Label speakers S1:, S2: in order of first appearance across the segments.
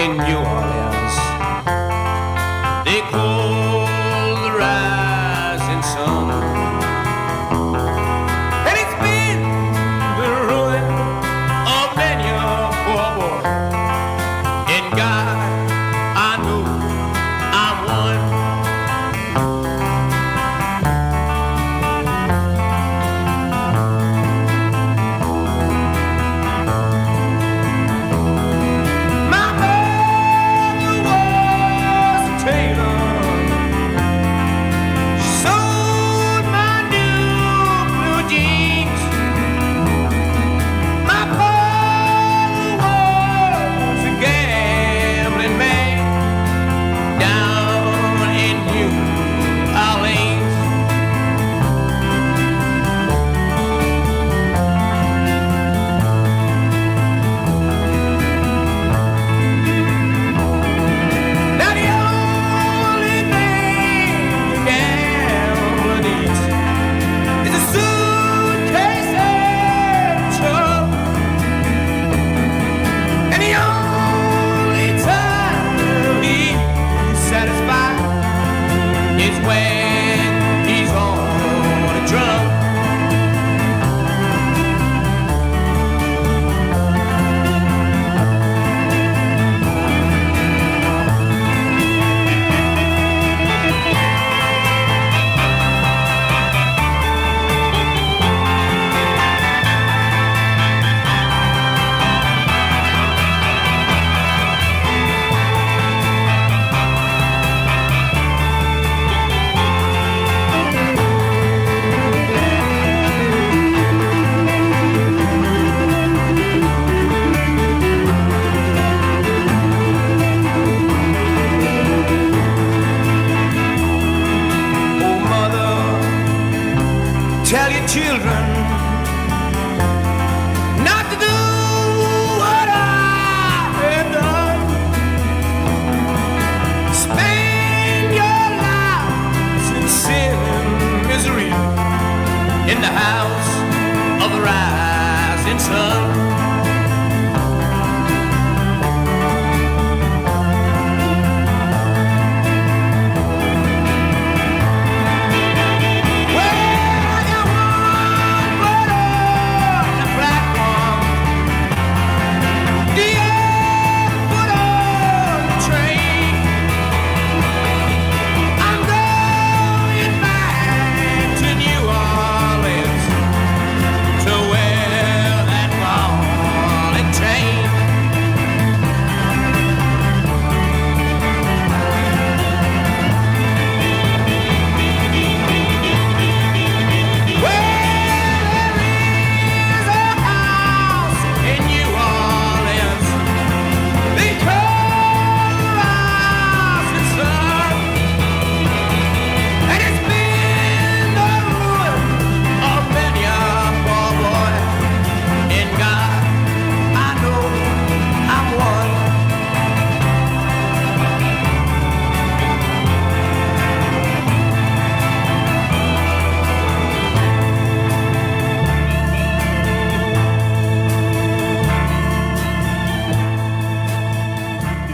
S1: in New Orleans. They call the rising sun, and it's been the ruin of many a poor boy. In God, I know I'm one. Tell your children not to do what I have done. Spend your lives in sin and misery in the house of the rising sun.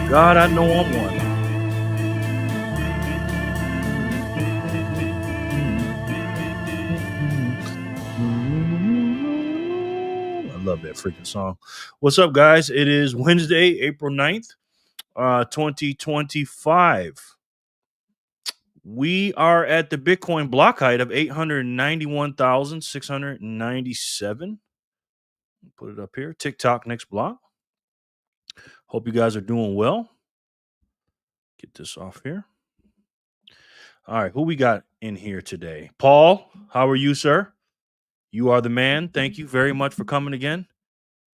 S2: God, I know I'm one. I love that freaking song. What's up, guys? It is Wednesday, April 9th, 2025. We are at the Bitcoin block height of 891,697. Put it up here. TikTok next block. Hope you guys are doing well. Get this off here. All right, who we got in here today? Paul, how are you, sir? You are the man. Thank you very much for coming again.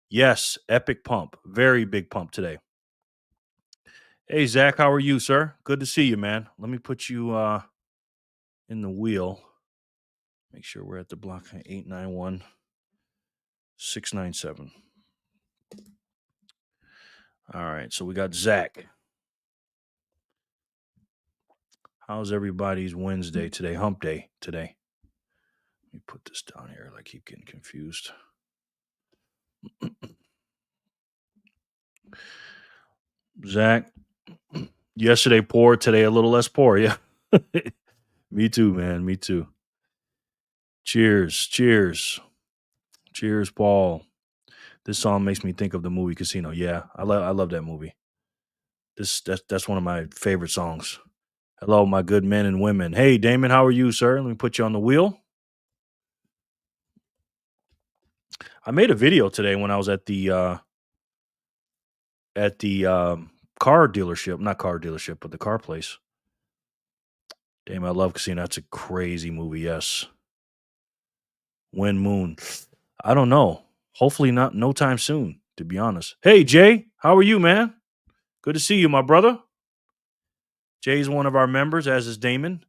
S2: Yes, epic pump. Very big pump today. Hey, Zach, how are you, sir? Good to see you, man. Let me put you in the wheel. Make sure we're at the block 891,697. All right, so we got Zach. How's everybody's Wednesday today? Hump day today. Let me put this down here. I keep getting confused. Zach, yesterday poor, today a little less poor. Yeah. Me too, man. Me too. Cheers. Cheers. Cheers, Paul. This song makes me think of the movie Casino. Yeah, I love that movie. That's one of my favorite songs. Hello, my good men and women. Hey, Damon, how are you, sir? Let me put you on the wheel. I made a video today when I was at the car dealership, not car dealership, but the car place. Damn, I love Casino. That's a crazy movie. Yes. When Moon. I don't know. Hopefully not no time soon, to be honest. Hey, Jay, how are you, man? Good to see you, my brother. Jay's one of our members, as is Damon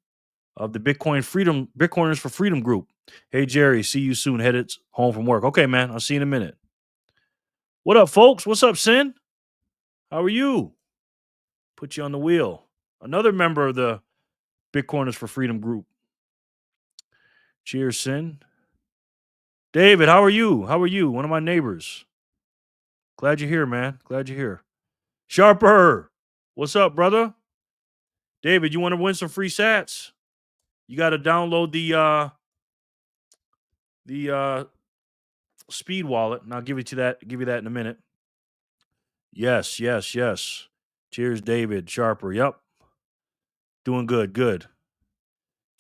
S2: of the Bitcoiners for Freedom group. Hey, Jerry, see you soon. Headed home from work. Okay, man. I'll see you in a minute. What up, folks? What's up, Sin? How are you? Put you on the wheel. Another member of the Bitcoiners for Freedom group. Cheers, Sin. David, how are you? How are you? One of my neighbors. Glad you're here, man. Glad you're here. Sharper, what's up, brother? David, you want to win some free sats? You got to download the speed wallet, and I'll give you that in a minute. Yes, yes, yes. Cheers, David Sharper. Yep. Doing good, good.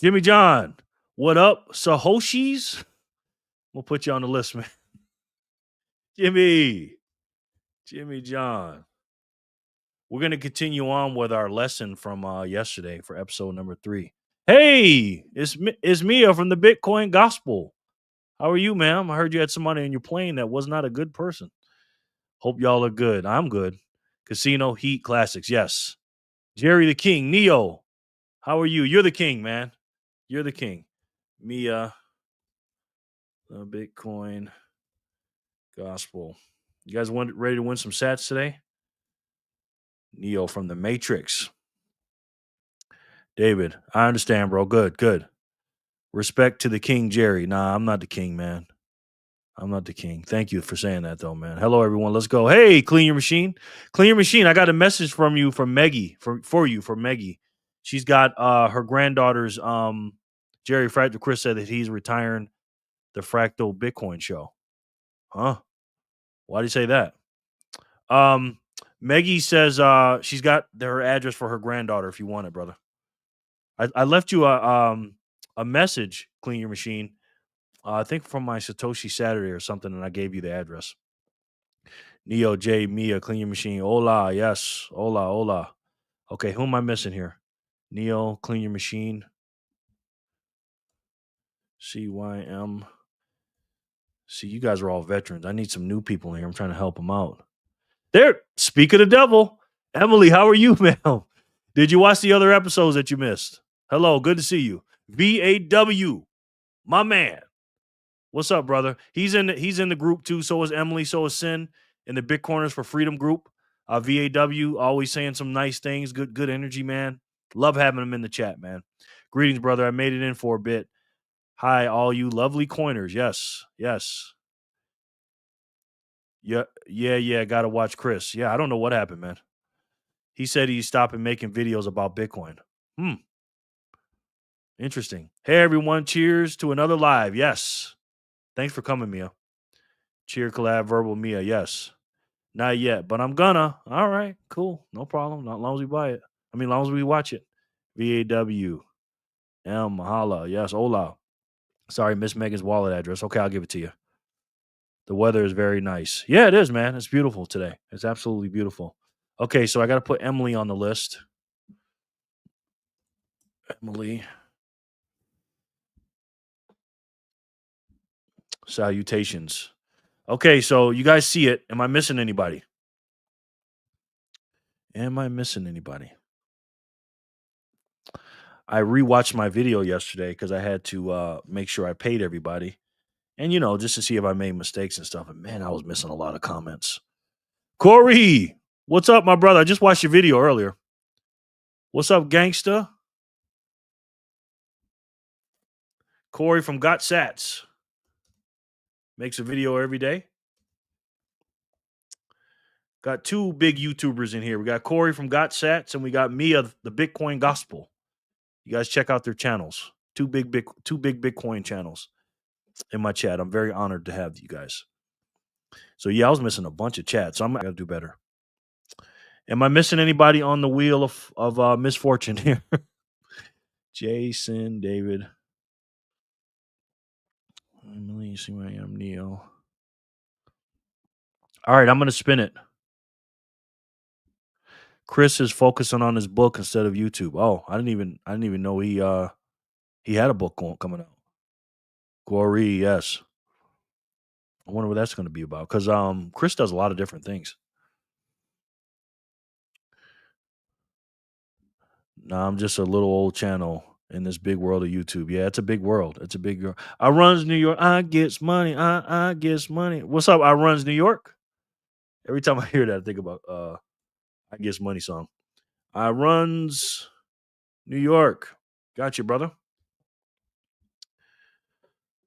S2: Jimmy John, what up? Satoshis? We'll put you on the list, man. Jimmy John. We're going to continue on with our lesson from yesterday for episode number 3. Hey, it's Mia from the Bitcoin Gospel. How are you, ma'am? I heard you had somebody on your plane that was not a good person. Hope y'all are good. I'm good. Casino Heat Classics. Yes. Jerry the King. Neo. How are you? You're the king, man. You're the king. Mia, the Bitcoin Gospel. You guys ready to win some sats today? Neo from the Matrix. David, I understand, bro. Good, good. Respect to the King, Jerry. Nah, I'm not the king, man. I'm not the king. Thank you for saying that, though, man. Hello, everyone. Let's go. Hey, Clean Your Machine. Clean Your Machine. I got a message from you from Meggie, for Meggie. She's got her granddaughter's Jerry Fractal Chris said that he's retiring the Fractal Bitcoin show. Huh? Why do you say that? Meggie says she's got her address for her granddaughter if you want it, brother. I left you a message, Clean Your Machine. I think from my Satoshi Saturday or something, and I gave you the address. Neo J Mia, Clean Your Machine. Hola, yes. Hola, hola. Okay, who am I missing here? Neo, Clean Your Machine. CYM. See, you guys are all veterans. I need some new people in here. I'm trying to help them out. There, speak of the devil. Emily, how are you, ma'am? Did you watch the other episodes that you missed? Hello, good to see you. VAW, my man. What's up, brother? He's in the group too. So is Emily. So is Sin in the Bitcoiners for Freedom group. VAW always saying some nice things. Good energy, man. Love having him in the chat, man. Greetings, brother. I made it in for a bit. Hi, all you lovely coiners. Yes, yes. Yeah. Got to watch Chris. Yeah, I don't know what happened, man. He said he's stopping making videos about Bitcoin. Interesting. Hey, everyone. Cheers to another live. Yes. Thanks for coming, Mia. Cheer collab verbal Mia. Yes. Not yet, but I'm gonna. All right, cool. No problem. Not long as we buy it. I mean, long as we watch it. VAW. M. Holla. Yes. Hola. Sorry, Miss Megan's wallet address. Okay, I'll give it to you. The weather is very nice. Yeah, it is, man. It's beautiful today. It's absolutely beautiful. Okay, so I got to put Emily on the list. Emily. Salutations. Okay, so you guys see it. Am I missing anybody? I rewatched my video yesterday because I had to make sure I paid everybody. And, just to see if I made mistakes and stuff. And man, I was missing a lot of comments. Corey, what's up, my brother? I just watched your video earlier. What's up, gangsta? Corey from Got Sats. Makes a video every day. Got two big YouTubers in here. We got Corey from Got Sats and we got Mia, the Bitcoin Gospel. You guys check out their channels. Two big Bitcoin channels in my chat. I'm very honored to have you guys. So yeah, I was missing a bunch of chats. So I gotta do better. Am I missing anybody on the wheel of misfortune here? Jason, David, Emily, you see where I am, Neil. All right, I'm gonna spin it. Chris is focusing on his book instead of YouTube. Oh, I didn't even know he had a book coming out. Glory, yes. I wonder what that's going to be about because Chris does a lot of different things. No, I'm just a little old channel in this big world of YouTube. Yeah, it's a big world. It's a big world. I runs New York. I gets money. I gets money. What's up? I runs New York. Every time I hear that, I think about I gets money song. I runs New York. Got you, brother.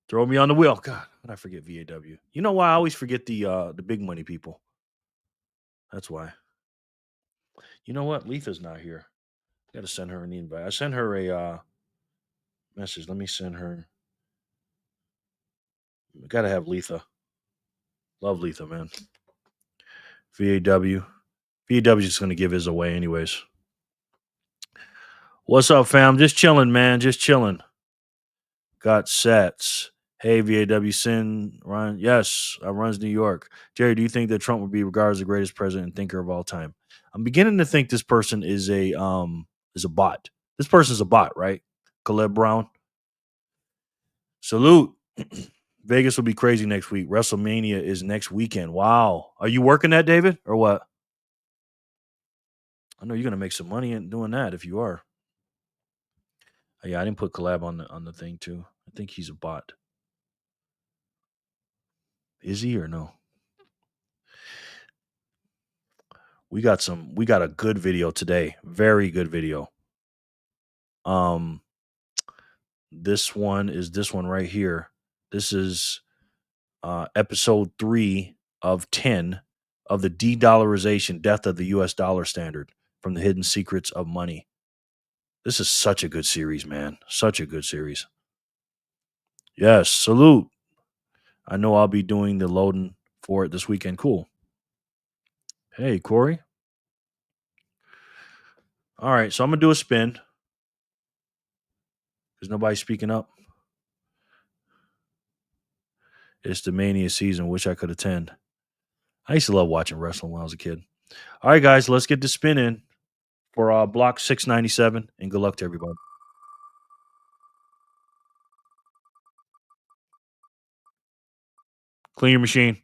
S2: Throw me on the wheel. God, I forget VAW. You know why I always forget the big money people? That's why. You know what? Letha's not here. Got to send her an invite. I sent her a message. Let me send her. Got to have Letha. Love Letha, man. VAW. VAW is just going to give his away, anyways. What's up, fam? Just chilling, man. Just chilling. Got sets. Hey, VAW, send Ryan. Yes, I runs New York. Jerry, do you think that Trump would be regarded as the greatest president and thinker of all time? I'm beginning to think this person is a bot. This person's a bot, right? Caleb Brown. Salute. Vegas will be crazy next week. WrestleMania is next weekend. Wow. Are you working that, David, or what? I know you're gonna make some money in doing that if you are. Yeah, I didn't put collab on the thing too. I think he's a bot. Is he or no? We got a good video today. Very good video. This one is this one right here. This is episode 3 of 10 of the de-dollarization, death of the US dollar standard, from the hidden secrets of money. This is such a good series, man. Such a good series. Yes, salute. I know I'll be doing the loading for it this weekend. Cool. Hey, Corey. All right, so I'm going to do a spin because nobody's speaking up. It's the Mania season. Wish I could attend. I used to love watching wrestling when I was a kid. All right, guys, let's get the spin in for block 697, and good luck to everybody. Clean your machine.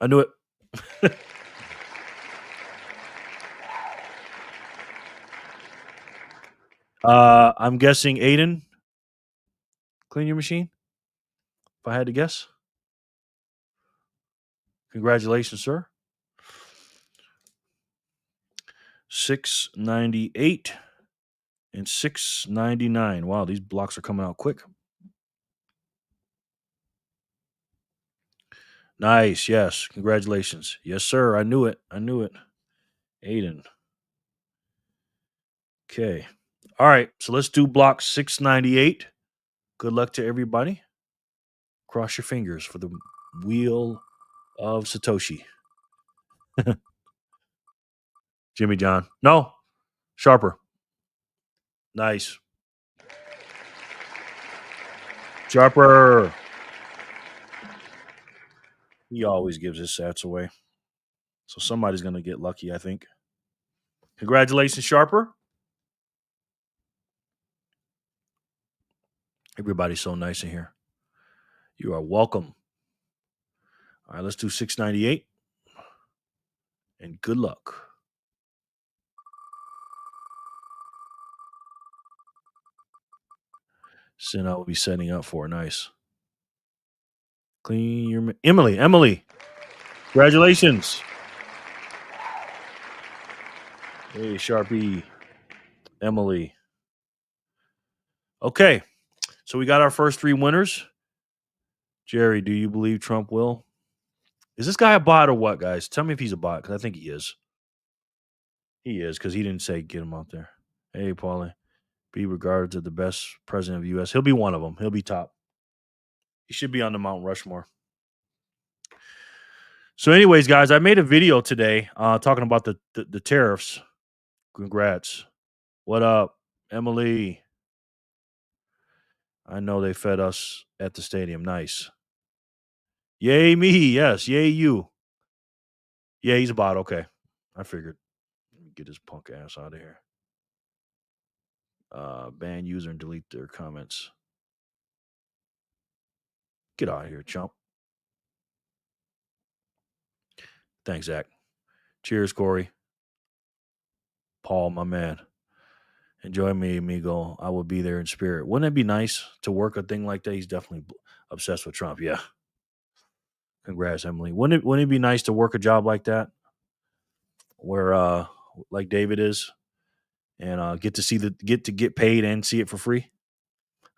S2: I knew it. I'm guessing Aiden. Clean your machine. If I had to guess. Congratulations, sir. 698 and 699. Wow, these blocks are coming out quick. Nice. Yes. Congratulations. Yes, sir. I knew it. Aiden. Okay. All right. So let's do block 698. Good luck to everybody. Cross your fingers for the wheel of Satoshi. Jimmy John. No. Sharper. Nice. Sharper. He always gives his sats away. So somebody's going to get lucky, I think. Congratulations, Sharper. Everybody's so nice in here. You are welcome. All right, let's do 698. And good luck. Sin I will be setting up for. Nice. Clean your... Emily. Congratulations. Hey, Sharpie. Emily. Okay. So we got our first 3 winners. Jerry, do you believe Trump will? Is this guy a bot or what, guys? Tell me if he's a bot, because I think he is. He is, because he didn't say get him out there. Hey, Paulie. Be regarded as the best president of the U.S. He'll be one of them. He'll be top. He should be on the Mount Rushmore. So, anyways, guys, I made a video today talking about the tariffs. Congrats. What up, Emily? I know they fed us at the stadium. Nice. Yay me. Yes. Yay you. Yeah, he's a bot. Okay. I figured. Let me get his punk ass out of here. Ban user and delete their comments. Get out of here, chump. Thanks, Zach. Cheers, Corey. Paul, my man. Enjoy me, amigo. I will be there in spirit. Wouldn't it be nice to work a thing like that? He's definitely obsessed with Trump. Yeah. Congrats, Emily. Wouldn't it be nice to work a job like that, where like David is, and get to get paid and see it for free?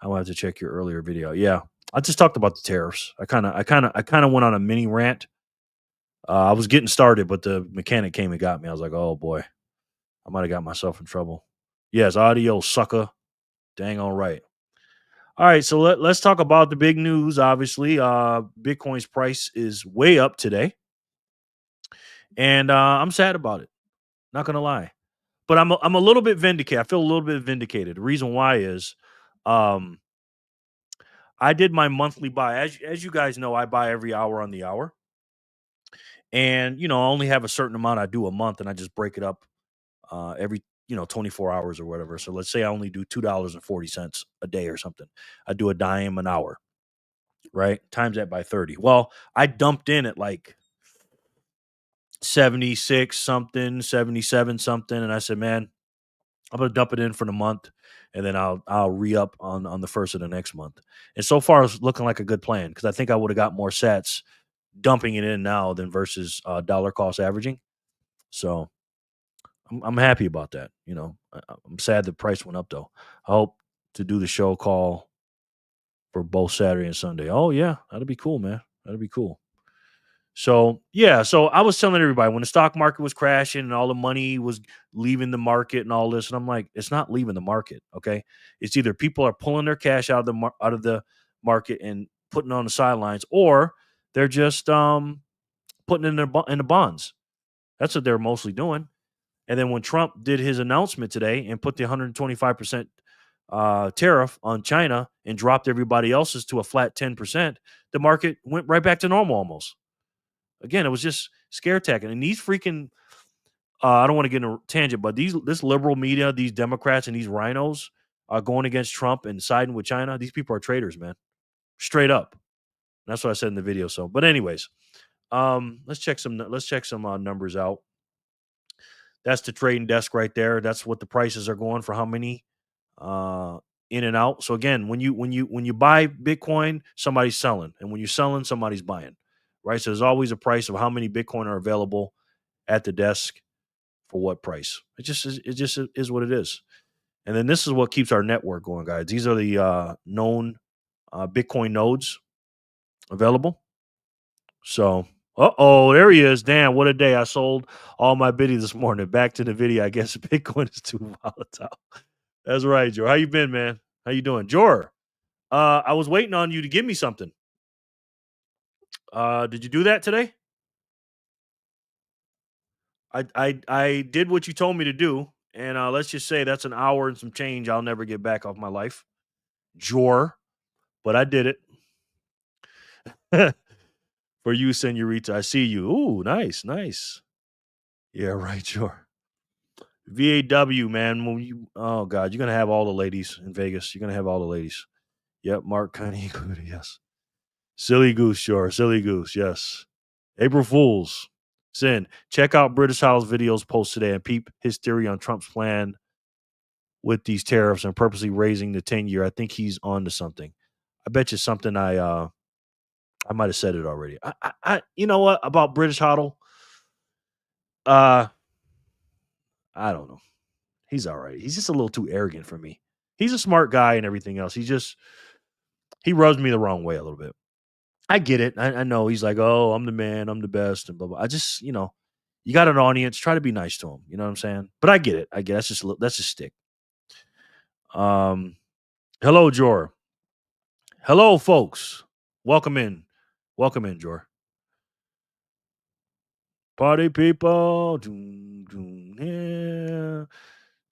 S2: I will have to check your earlier video. Yeah, I just talked about the tariffs. I kind of went on a mini rant. I was getting started, but the mechanic came and got me. I was like, oh boy, I might have got myself in trouble. Yes, audio sucker. Dang all right. All right, so let's talk about the big news. Obviously, Bitcoin's price is way up today, and I'm sad about it. Not gonna lie, but I'm a little bit vindicated. I feel a little bit vindicated. The reason why is, um, I did my monthly buy. As you guys know, I buy every hour on the hour, and I only have a certain amount I do a month, and I just break it up every 24 hours or whatever. So let's say I only do $2.40 a day or something. I do a dime an hour, right? Times that by 30. Well, I dumped in at like 76 something, 77 something, and I said, man, I'm gonna dump it in for the month, and then I'll re up on the first of the next month. And so far, it's looking like a good plan, because I think I would have got more sats dumping it in now than versus dollar cost averaging. So I'm happy about that. I'm sad the price went up though. I hope to do the show call for both Saturday and Sunday. Oh yeah, that'd be cool, man. That'd be cool. So yeah, so I was telling everybody when the stock market was crashing and all the money was leaving the market and all this, and I'm like, it's not leaving the market, okay? It's either people are pulling their cash out of the market and putting it on the sidelines, or they're just putting it in the bonds. That's what they're mostly doing. And then when Trump did his announcement today and put the 125% tariff on China and dropped everybody else's to a flat 10%, the market went right back to normal almost. Again, it was just scare tactic. And these freaking, I don't want to get in a tangent, but this liberal media, these Democrats and these rhinos are going against Trump and siding with China. These people are traitors, man. Straight up. That's what I said in the video. So, but anyways, let's check some numbers out. That's the trading desk right there. That's what the prices are going for. How many in and out. So again, when you buy Bitcoin, somebody's selling, and when you're selling, somebody's buying, right? So there's always a price of how many Bitcoin are available at the desk for what price. It just is what it is. And then this is what keeps our network going, guys. These are the known Bitcoin nodes available. So, there he is. Damn, what a day. I sold all my biddy this morning. Back to the video. I guess Bitcoin is too volatile. That's right, Jor. How you been, man? How you doing? Jor, I was waiting on you to give me something. Did you do that today? I did what you told me to do, and let's just say that's an hour and some change I'll never get back off my life. Jor, but I did it. For you, senorita. I see you. Ooh, nice, nice. Yeah, right, Jor. VAW, man. Oh God, you're gonna have all the ladies in Vegas. You're gonna have all the ladies. Yep, Mark kind of included. Yes. Silly goose, sure. Silly goose, yes. April Fools. Sin. Check out British House videos post today and peep his theory on Trump's plan with these tariffs and purposely raising the 10-year. I think he's on to something. I bet you something I might have said it already. You know what about British Hodl? I don't know. He's all right. He's just a little too arrogant for me. He's a smart guy and everything else. He rubs me the wrong way a little bit. I get it. I know he's like, oh, I'm the man, I'm the best, and blah blah. I just, you got an audience. Try to be nice to him. You know what I'm saying? But I get it. I get that's just stick. Um, hello, Jor. Hello, folks. Welcome in. Welcome in, Jor. Party people. Doom, doom, yeah.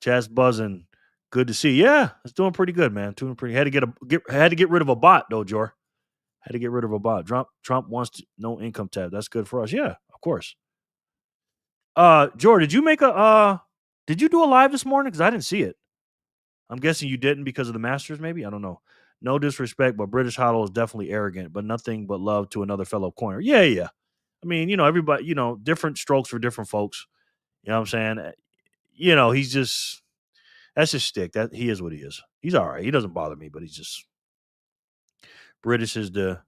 S2: Chat's buzzing. Good to see. Yeah, it's doing pretty good, man. Doing pretty. Had to get rid of a bot though, Jor. Had to get rid of a bot. Trump wants no income tax. That's good for us. Yeah, of course. Jor, did you do a live this morning? Because I didn't see it. I'm guessing you didn't because of the Masters, maybe? I don't know. No disrespect, but British Hollow is definitely arrogant, but nothing but love to another fellow coiner. Yeah, yeah. I mean, everybody, different strokes for different folks. You know what I'm saying? He's just that's his stick. That he is what he is. He's all right. He doesn't bother me, but he's just British is the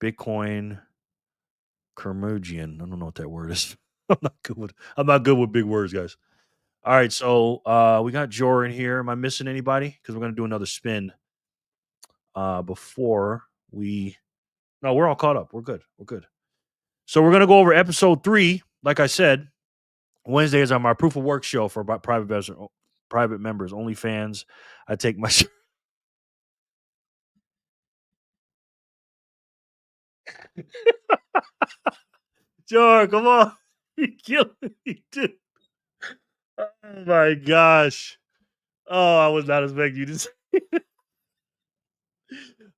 S2: Bitcoin curmudgeon. I don't know what that word is. I'm not good with big words, guys. All right, so we got Jor in here. Am I missing anybody? Because we're gonna do another spin before we. No, we're all caught up. We're good. We're good. So we're gonna go over episode 3. Like I said, Wednesdays are my proof of work show for private members, only fans. I take my. Jor, come on, you killing me, dude. Oh my gosh. Oh, I was not expecting you to say.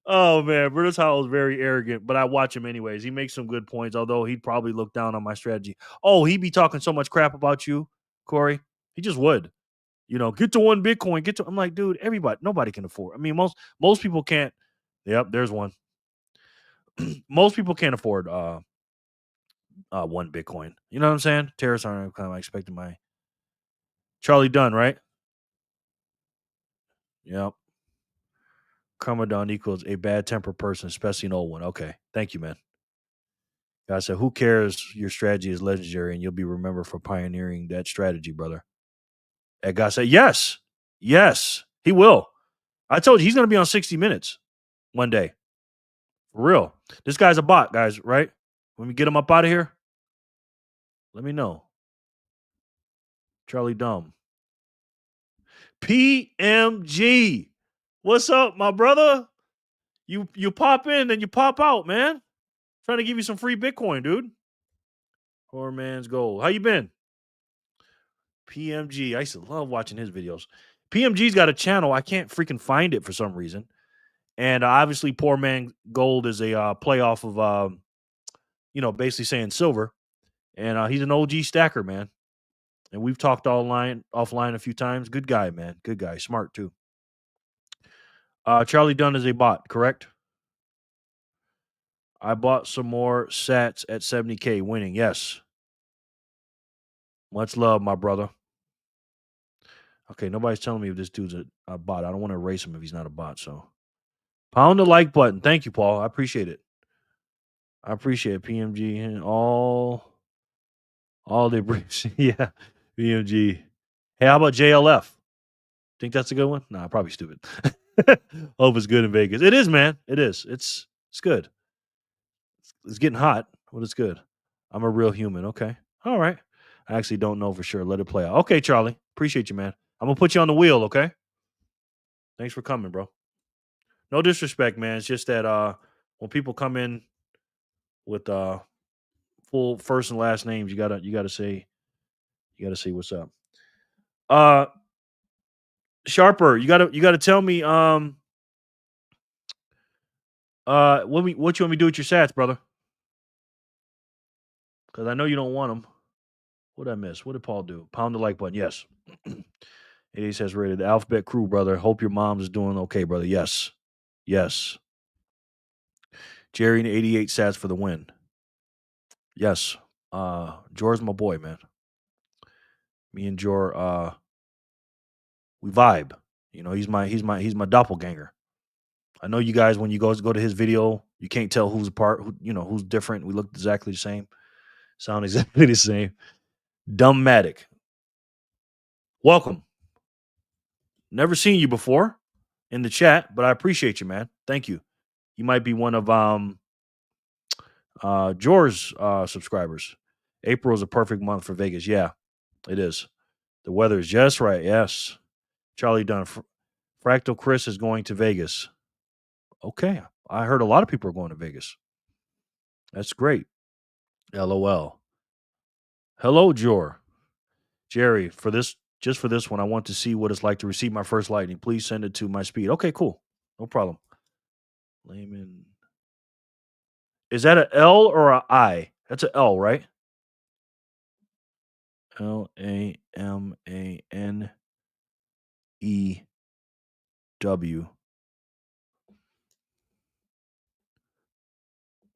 S2: Oh man, British Hollow is very arrogant, but I watch him anyways. He makes some good points, although he'd probably look down on my strategy. Oh, he'd be talking so much crap about you, Corey. He just would. Get to one Bitcoin. I'm like, dude, nobody can afford. I mean, most people can't. Yep, there's one. Most people can't afford one Bitcoin. You know what I'm saying? Terrorists aren't kind of expecting my Charlie Dunn, right? Yep. Karmadon equals a bad tempered person, especially an old one. Okay. Thank you, man. I said, who cares? Your strategy is legendary and you'll be remembered for pioneering that strategy, brother. That guy said, yes. Yes, he will. I told you he's going to be on 60 Minutes one day. For real. This guy's a bot, guys, right? When we get him up out of here, let me know. Charlie Dumb. PMG. What's up, my brother? You pop in and you pop out, man. Trying to give you some free Bitcoin, dude. Poor man's gold. How you been? PMG. I used to love watching his videos. PMG's got a channel. I can't freaking find it for some reason. And obviously, Poor Man Gold is a play off of, basically saying silver. And he's an OG stacker, man. And we've talked offline a few times. Good guy, man. Good guy. Smart, too. Charlie Dunn is a bot, correct? I bought some more sats at 70K winning. Yes. Much love, my brother. Okay, nobody's telling me if this dude's a bot. I don't want to erase him if he's not a bot. So pound the like button. Thank you, Paul. I appreciate it. I appreciate it. PMG and all they bring. Yeah, PMG. Hey, how about JLF? Think that's a good one? Nah, probably stupid. Hope it's good in Vegas. It is, man. It is. It's good. It's getting hot, but it's good. I'm a real human. Okay. All right. I actually don't know for sure. Let it play out. Okay, Charlie. Appreciate you, man. I'm gonna put you on the wheel, okay? Thanks for coming, bro. No disrespect, man. It's just that when people come in with full first and last names, you gotta say what's up. Uh Sharper, you gotta tell me what you want me to do with your sats, brother? Because I know you don't want them. What did I miss? What did Paul do? Pound the like button. Yes. It says rated the Alphabet Crew, brother. Hope your mom's is doing okay, brother. Yes. Yes. Jerry and 88 sats for the win. Yes. Jor's my boy, man. Me and Jor, we vibe. He's my doppelganger. I know you guys when you go to his video, you can't tell who's apart, who's different. We look exactly the same, sound exactly the same. Dumbmatic. Welcome. Never seen you before in the chat, but I appreciate you, man. Thank you. You might be one of George subscribers. April is a perfect month for Vegas. Yeah, it is. The weather is just right. Yes. Charlie Dunn. Fractal Chris is going to Vegas. Okay. I heard a lot of people are going to Vegas. That's great. LOL. Hello, Jerry, just for this one, I want to see what it's like to receive my first lightning. Please send it to my speed. Okay, cool. No problem. Layman. Is that an L or a I? That's an L, right? LAMANEW.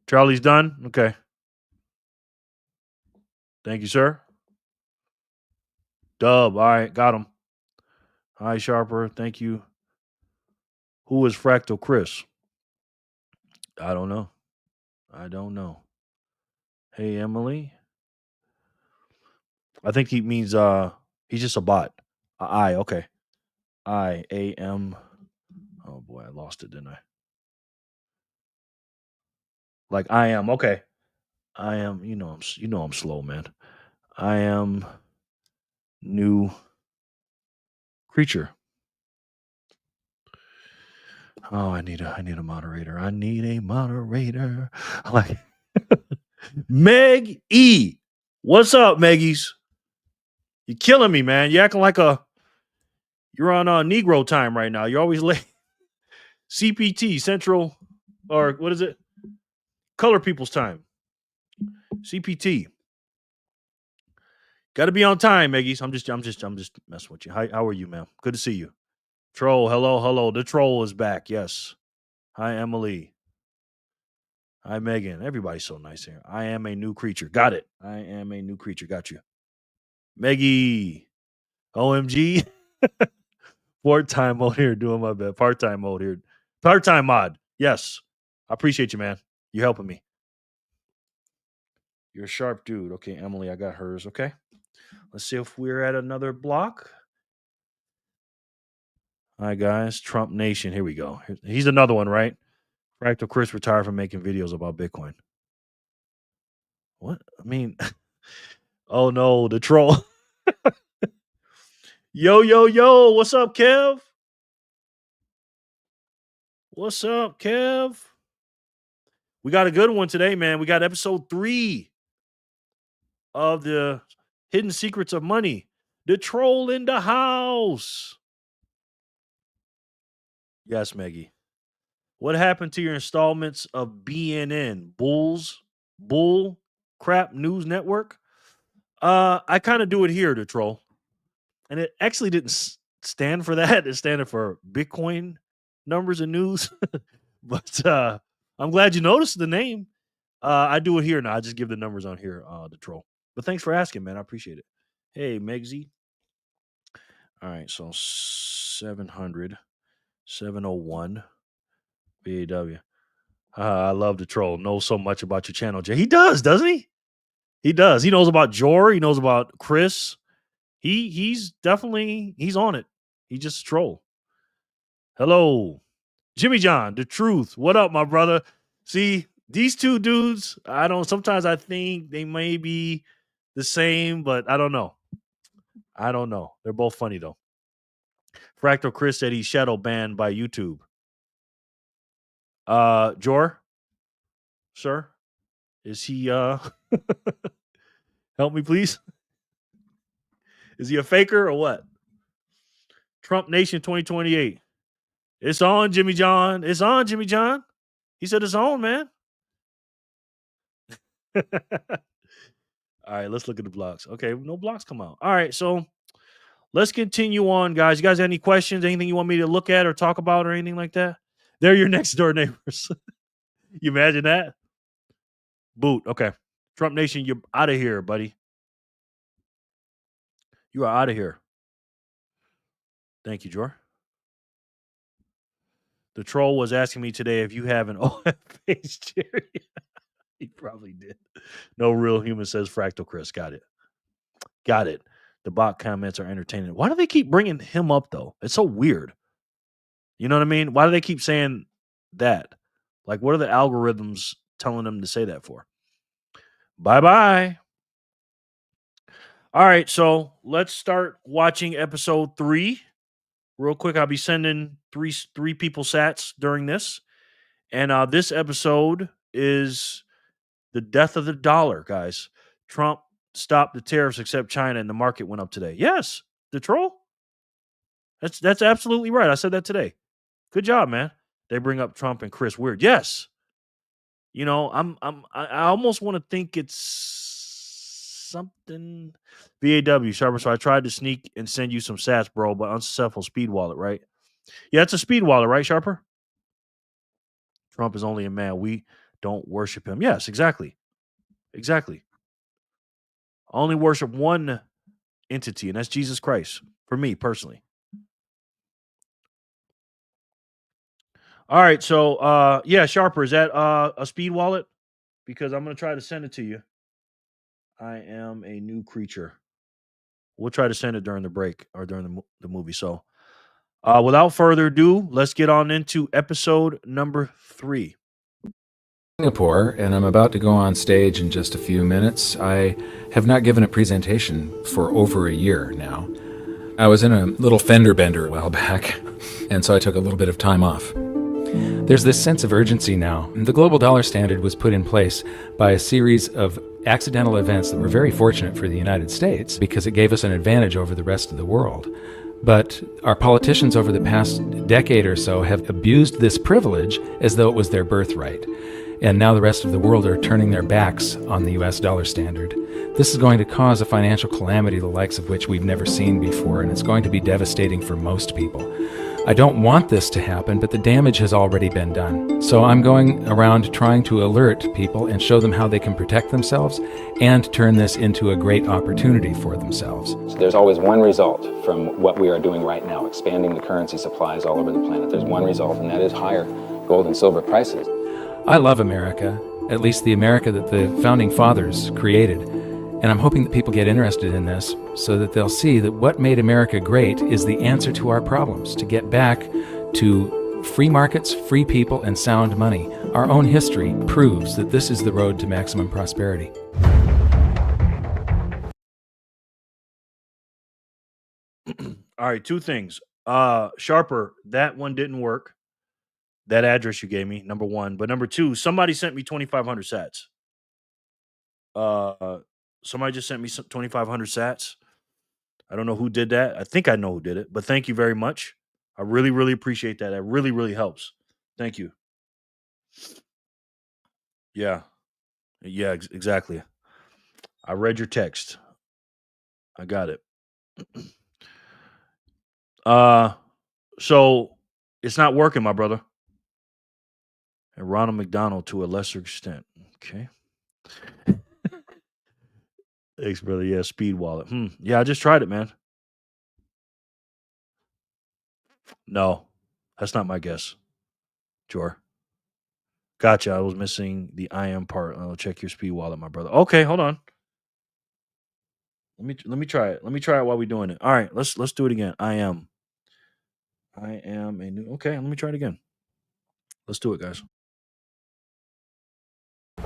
S2: Charlie's done? Okay. Thank you, sir. Dub. All right, got him. Hi, Sharper. Thank you. Who is Fractal Chris? I don't know. Hey, Emily. I think he means he's just a bot. I, okay. IAM. Oh boy, I lost it, didn't I? Like I am. Okay. I am, I'm slow, man. I am new creature. Oh, I need a moderator. I need a moderator. Like Meg E. What's up, Meggies? You're killing me, man. You're acting like you're on Negro time right now. You're always late. CPT, Central, or what is it? Color People's Time. CPT. Got to be on time, Meggies. I'm just messing with you. How are you, man? Good to see you. Troll, hello. The troll is back. Yes. Hi, Emily. Hi, Megan. Everybody's so nice here. I am a new creature. Got it. I am a new creature. Got you. Meggie. OMG. Part-time mode here. Doing my best. Part-time mode here. Part-time mod. Yes. I appreciate you, man. You're helping me. You're a sharp dude. Okay, Emily, I got hers. Okay. Let's see if we're at another block. Hi, guys. Trump Nation. Here we go. He's another one, right? Fractal Chris retired from making videos about Bitcoin. What? I mean, oh no, the troll. Yo. What's up, Kev? What's up, Kev? We got a good one today, man. We got episode 3 of the Hidden Secrets of Money. The troll in the house. Yes, Maggie. What happened to your installments of BNN? Bull Crap News Network? I kind of do it here, the troll. And it actually didn't stand for that. It standed for Bitcoin numbers and news. But I'm glad you noticed the name. I do it here now. I just give the numbers on here, the troll. But thanks for asking, man. I appreciate it. Hey, Megsy. All right, so 700, 701, BAW. I love the troll. Knows so much about your channel, Jay. He does, doesn't he? He does. He knows about Jor. He knows about Chris. He's definitely on it. He's just a troll. Hello, Jimmy John, the truth. What up, my brother? See, these two dudes, sometimes I think they may be the same, but I don't know. They're both funny though. Fractal Chris said he's shadow banned by YouTube. Jor, sir, is he help me please? Is he a faker or what? Trump Nation 2028. It's on, Jimmy John. It's on, Jimmy John. He said it's on, man. All right, let's look at the blocks. Okay, no blocks come out. All right, so let's continue on, guys. You guys have any questions, anything you want me to look at or talk about or anything like that? They're your next door neighbors. You imagine that? Boot. Okay. Trump Nation, you're out of here, buddy. You are out of here. Thank you, Jor. The troll was asking me today if you have an OF page, Jerry. He probably did. No real human says Fractal Chris. Got it. The bot comments are entertaining. Why do they keep bringing him up, though? It's so weird. You know what I mean? Why do they keep saying that? Like, what are the algorithms telling them to say that for? Bye-bye. All right, so let's start watching episode 3. Real quick, I'll be sending three people sats during this. And this episode is the death of the dollar, guys. Trump stopped the tariffs except China, and the market went up today. Yes, the troll. That's absolutely right. I said that today. Good job, man. They bring up Trump and Chris Weird. Yes. You know, I almost want to think it's something VAW Sharper. So I tried to sneak and send you some sats, bro, but unsuccessful. Speed wallet, right? Yeah, it's a speed wallet, right, Sharper? Trump is only a man. We don't worship him. Yes, exactly. Exactly. I only worship one entity, and that's Jesus Christ. For me personally. All right, so yeah, Sharper, is that a speed wallet? Because I'm gonna try to send it to you. I am a new creature. We'll try to send it during the break or during the movie. So, without further ado, let's get on into episode number 3.
S3: Singapore, and I'm about to go on stage in just a few minutes. I have not given a presentation for over a year now. I was in a little fender bender a while back, and so I took a little bit of time off. There's this sense of urgency now. The global dollar standard was put in place by a series of accidental events that were very fortunate for the United States because it gave us an advantage over the rest of the world. But our politicians over the past decade or so have abused this privilege as though it was their birthright. And now the rest of the world are turning their backs on the US dollar standard. This is going to cause a financial calamity the likes of which we've never seen before, and it's going to be devastating for most people. I don't want this to happen, but the damage has already been done. So I'm going around trying to alert people and show them how they can protect themselves and turn this into a great opportunity for themselves.
S4: There's always one result from what we are doing right now, expanding the currency supplies all over the planet. There's one result, and that is higher gold and silver prices.
S3: I love America, at least the America that the Founding Fathers created. And I'm hoping that people get interested in this so that they'll see that what made America great is the answer to our problems, to get back to free markets, free people, and sound money. Our own history proves that this is the road to maximum prosperity.
S2: All right, 2 things. Sharper, that one didn't work. That address you gave me, number 1. But number 2, somebody sent me 2,500 sats. Somebody just sent me 2,500 sats. I don't know who did that. I think I know who did it, but thank you very much. I really, really appreciate that. That really, really helps. Thank you. Yeah. Yeah, exactly. I read your text. I got it. So it's not working, my brother. And Ronald McDonald to a lesser extent. Okay. Thanks, brother. Yeah, speed wallet. Yeah, I just tried it, man. No, that's not my guess. Sure. Gotcha. I was missing the I am part. I'll check your speed wallet, my brother. Okay, hold on. Let me try it. Let me try it while we're doing it. All right, let's do it again. I am a new. Okay, let me try it again. Let's do it, guys.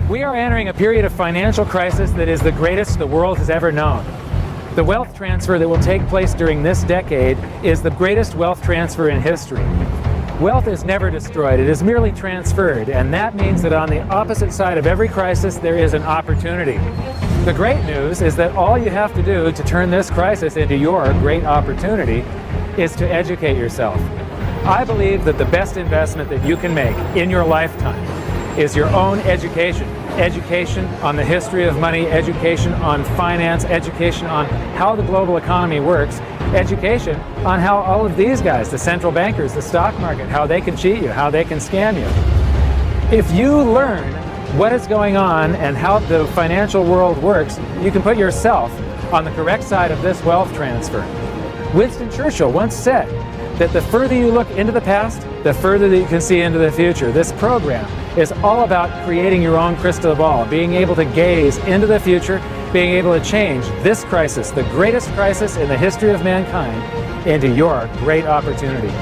S5: We are entering a period of financial crisis that is the greatest the world has ever known. The wealth transfer that will take place during this decade is the greatest wealth transfer in history. Wealth is never destroyed, it is merely transferred, and that means that on the opposite side of every crisis there is an opportunity. The great news is that all you have to do to turn this crisis into your great opportunity is to educate yourself. I believe that the best investment that you can make in your lifetime is your own education. Education on the history of money, education on finance, education on how the global economy works, education on how all of these guys, the central bankers, the stock market, how they can cheat you, how they can scam you. If you learn what is going on and how the financial world works, you can put yourself on the correct side of this wealth transfer. Winston Churchill once said that the further you look into the past, the further that you can see into the future. This program is all about creating your own crystal ball, being able to gaze into the future, being able to change this crisis, the greatest crisis in the history of mankind, into your great opportunity.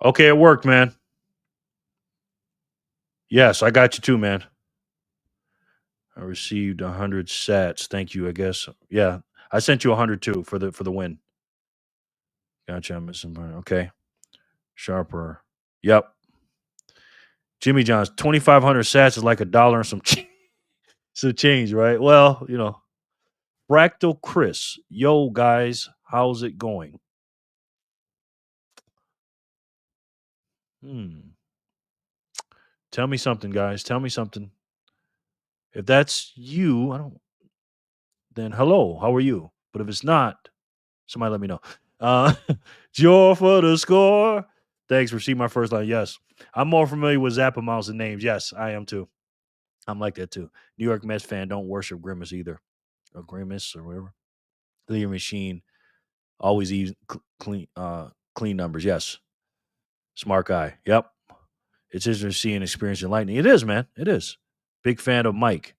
S2: Okay, it worked, man. Yes, I got you too, man. I received 100 sats. Thank you, I guess. Yeah, I sent you 100 too for the win. Gotcha. I'm missing one. Okay. Sharper. Yep. Jimmy John's 2,500 sats is like $1 and some change, right? Well, Fractal Chris. Yo, guys, how's it going? Tell me something, guys. Tell me something. If that's you, then hello, how are you? But if it's not, somebody let me know. Joe for the score. Thanks for seeing my first line. Yes. I'm more familiar with Zappa Mouse and names. Yes, I am too. I'm like that too. New York Mets fan, don't worship Grimace either. Or Grimace or whatever. Clear machine. Always clean numbers. Yes. Smart guy. Yep. It's interesting to see and experience lightning. It is, man. It is. Big fan of Mike.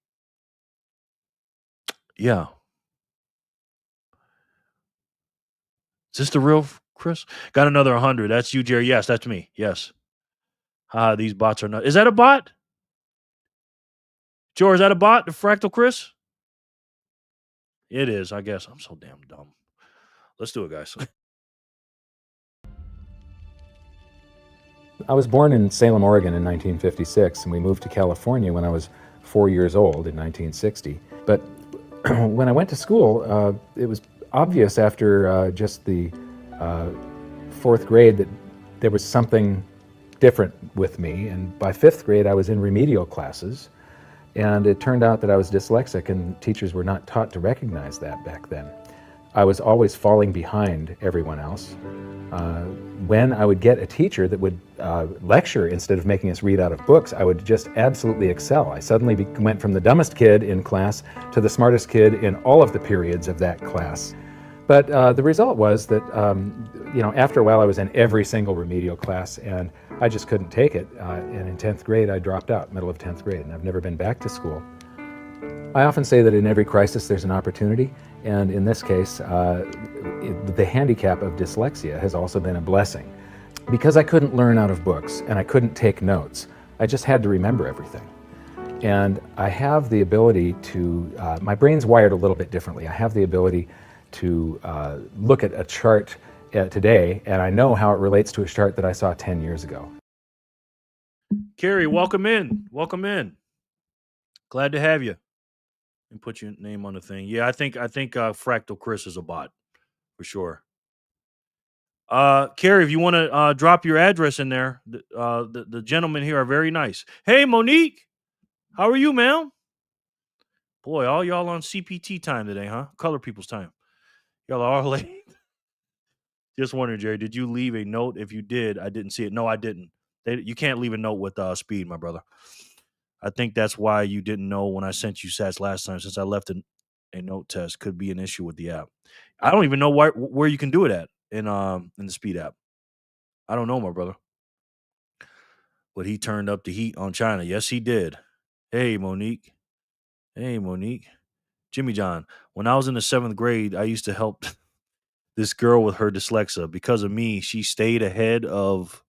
S2: Yeah. Is this the real Chris? Got another 100. That's you, Jerry. Yes, that's me. Yes. These bots are not. Is that a bot? George, is that a bot? The Fractal Chris? It is, I guess. I'm so damn dumb. Let's do it, guys.
S3: I was born in Salem, Oregon in 1956, and we moved to California when I was 4 years old in 1960. But when I went to school, it was obvious after just the fourth grade that there was something different with me. And by fifth grade, I was in remedial classes. And it turned out that I was dyslexic, and teachers were not taught to recognize that back then. I was always falling behind everyone else. When I would get a teacher that would lecture instead of making us read out of books, I would just absolutely excel. I suddenly went from the dumbest kid in class to the smartest kid in all of the periods of that class. But the result was that, after a while I was in every single remedial class, and I just couldn't take it. And in 10th grade, I dropped out, middle of 10th grade, and I've never been back to school. I often say that in every crisis there's an opportunity, and in this case, the handicap of dyslexia has also been a blessing. Because I couldn't learn out of books, and I couldn't take notes, I just had to remember everything. And I have the ability to, my brain's wired a little bit differently. I have the ability to look at a chart today, and I know how it relates to a chart that I saw 10 years ago.
S2: Carrie, welcome in. Welcome in. Glad to have you. And put your name on the thing. Yeah, I think Fractal Chris is a bot for sure. Carrie, if you want to drop your address in there, the gentlemen here are very nice. Hey, Monique, how are you, ma'am? Boy, all y'all on CPT time today, huh? Color people's time. Y'all are all late. Just wondering, Jerry, did you leave a note? If you did, I didn't see it. No, I didn't. You can't leave a note with speed, my brother. I think that's why you didn't know when I sent you sats last time, since I left a note test. Could be an issue with the app. I don't even know where you can do it at in the speed app. I don't know, my brother. But he turned up the heat on China. Yes, he did. Hey, Monique. Hey, Monique. Jimmy John. When I was in the 7th grade, I used to help this girl with her dyslexia. Because of me, she stayed ahead of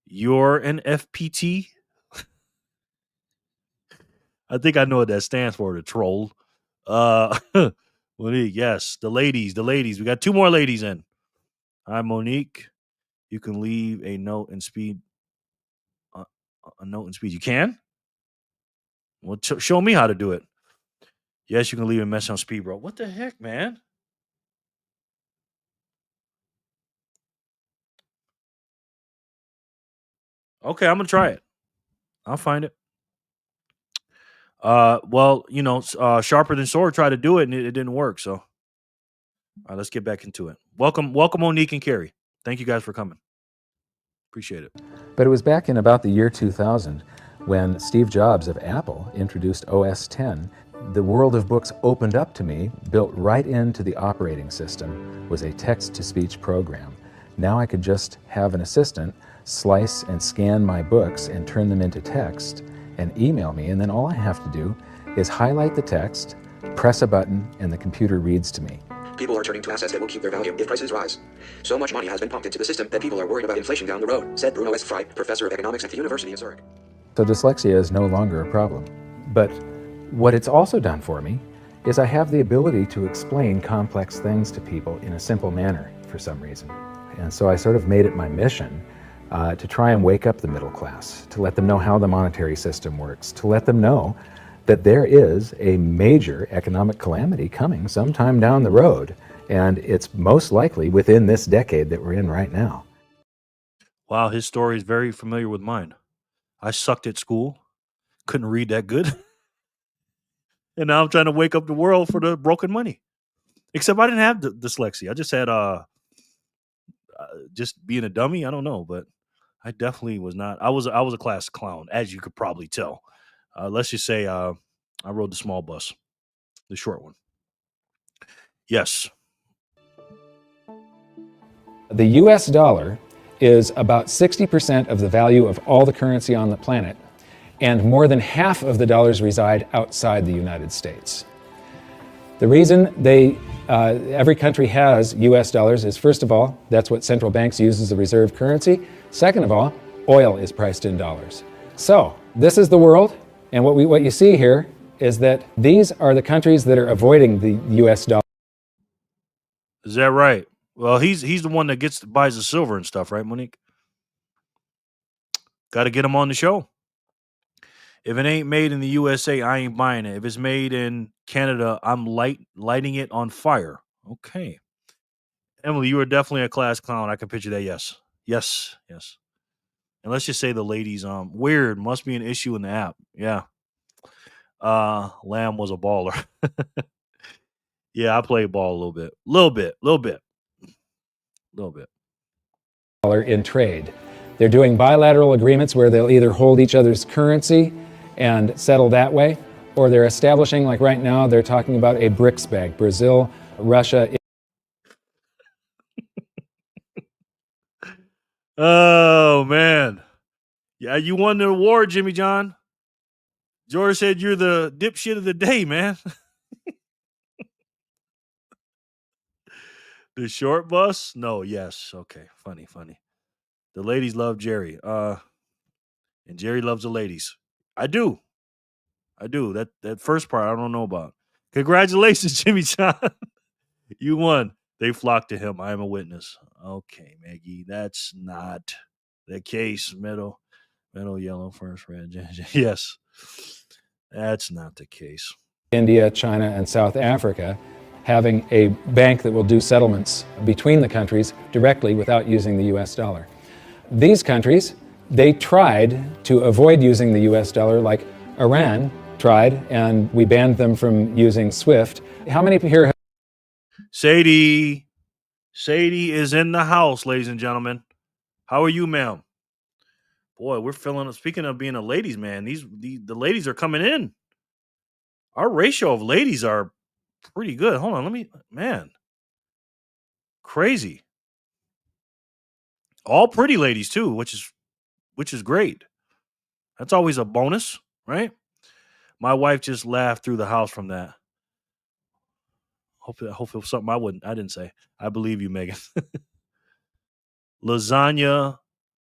S2: your NFPT. I think I know what that stands for, the troll. Monique, yes, the ladies. We got 2 more ladies in. Hi, Monique. You can leave a note in speed. A note in speed. You can? Well, show me how to do it. Yes, you can leave a message on speed, bro. What the heck, man? Okay, I'm gonna try it. I'll find it. Well, Sharper Than Sword tried to do it and it didn't work. So, all right, let's get back into it. Welcome, Monique and Carrie. Thank you guys for coming. Appreciate it.
S3: But it was back in about the year 2000 when Steve Jobs of Apple introduced OS X. The world of books opened up to me. Built right into the operating system was a text-to-speech program. Now I could just have an assistant slice and scan my books and turn them into text and email me, and then all I have to do is highlight the text, press a button, and the computer reads to me.
S6: People are turning to assets that will keep their value if prices rise. So much money has been pumped into the system that people are worried about inflation down the road, said Bruno S. Frey, professor of economics at the University of Zurich.
S3: So dyslexia is no longer a problem. But what it's also done for me is I have the ability to explain complex things to people in a simple manner for some reason. And so I sort of made it my mission to try and wake up the middle class, to let them know how the monetary system works, to let them know that there is a major economic calamity coming sometime down the road, and it's most likely within this decade that we're in right now.
S2: Wow, his story is very familiar with mine. I sucked at school, couldn't read that good, and now I'm trying to wake up the world for the broken money. Except I didn't have dyslexia. I just had just being a dummy. I don't know, but I definitely was not. I was a class clown, as you could probably tell. Let's just say I rode the small bus, the short one. Yes.
S3: The US dollar is about 60% of the value of all the currency on the planet, and more than half of the dollars reside outside the United States. The reason every country has US dollars is, first of all, that's what central banks use as the reserve currency. Second of all, oil is priced in dollars. So this is the world, and what you see here is that these are the countries that are avoiding the US dollar.
S2: Is that right? Well, he's the one that buys the silver and stuff, right, Monique? Got to get him on the show. If it ain't made in the USA, I ain't buying it. If it's made in Canada, I'm lighting it on fire. Okay. Emily, you are definitely a class clown. I can picture that. Yes. Yes. Yes. And let's just say the ladies, weird. Must be an issue in the app. Yeah. Lamb was a baller. Yeah, I played ball a little bit. Little bit.
S3: In trade. They're doing bilateral agreements where they'll either hold each other's currency and settle that way, or they're establishing, like right now, they're talking about a BRICS bank, Brazil, Russia.
S2: Oh, man. Yeah, you won the award, Jimmy John. George said you're the dipshit of the day, man. The short bus? No, yes. Okay, funny. The ladies love Jerry. And Jerry loves the ladies. I do. That first part I don't know about. Congratulations, Jimmy John. You won. They flocked to him. I am a witness. Okay, Maggie. That's not the case. Middle, yellow, first, red. Yes. That's not the case.
S3: India, China, and South Africa having a bank that will do settlements between the countries directly without using the US dollar. These countries, they tried to avoid using the US dollar, like Iran tried, and we banned them from using SWIFT. How many here have...
S2: Sadie is in the house, ladies and gentlemen. How are you, ma'am? Boy, we're feeling. Speaking of being a ladies' man, the ladies are coming in. Our ratio of ladies are pretty good. Hold on, man, crazy. All pretty ladies too, which is great. That's always a bonus, right? My wife just laughed through the house from that. Hopefully it was something I didn't say. I believe you, Megan. Lasagna,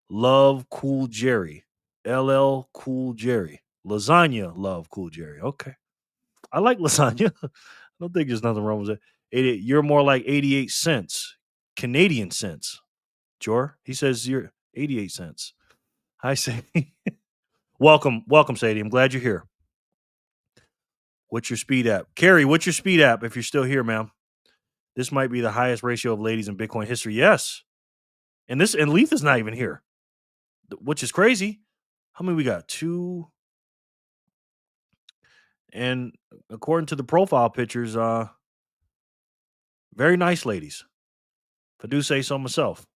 S2: love Cool Jerry. LL Cool Jerry. Lasagna, love Cool Jerry. Okay. I like lasagna. I don't think there's nothing wrong with it. You're more like 88 cents. Canadian cents. Jor, he says you're 88 cents. Hi, Sadie. Welcome, Sadie. I'm glad you're here. What's your speed app? Carrie, what's your speed app if you're still here, ma'am? This might be the highest ratio of ladies in Bitcoin history. Yes. And Leith is not even here, which is crazy. How many we got? 2. And according to the profile pictures, very nice ladies. If I do say so myself.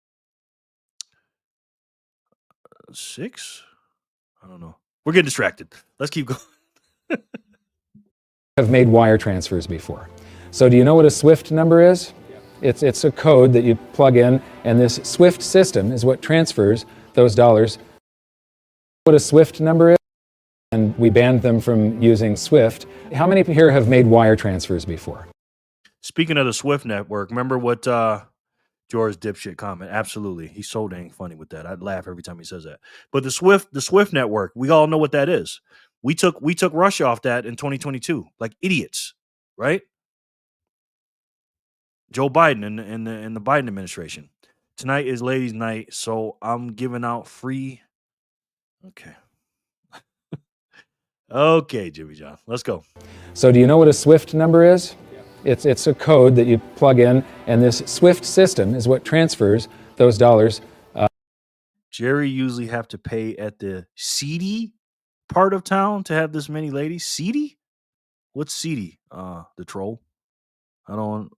S2: 6? I don't know. We're getting distracted. Let's keep going.
S3: have made wire transfers before. So do you know what a SWIFT number is? It's a code that you plug in, and this SWIFT system is what transfers those dollars. What a SWIFT number is? And we banned them from using SWIFT. How many here have made wire transfers before?
S2: Speaking of the Swift network, remember what George's dipshit comment? Absolutely. He's so dang funny with that. I'd laugh every time he says that. But the Swift network, we all know what that is. We took Russia off that in 2022, like idiots, right? Joe Biden and the Biden administration. Tonight is ladies' night, so I'm giving out free. Okay. Okay, Jimmy John. Let's go.
S3: So do you know what a SWIFT number is? It's a code that you plug in, and this SWIFT system is what transfers those dollars.
S2: Jerry usually have to pay at the seedy part of town to have this many ladies. Seedy? What's seedy? The troll. I don't.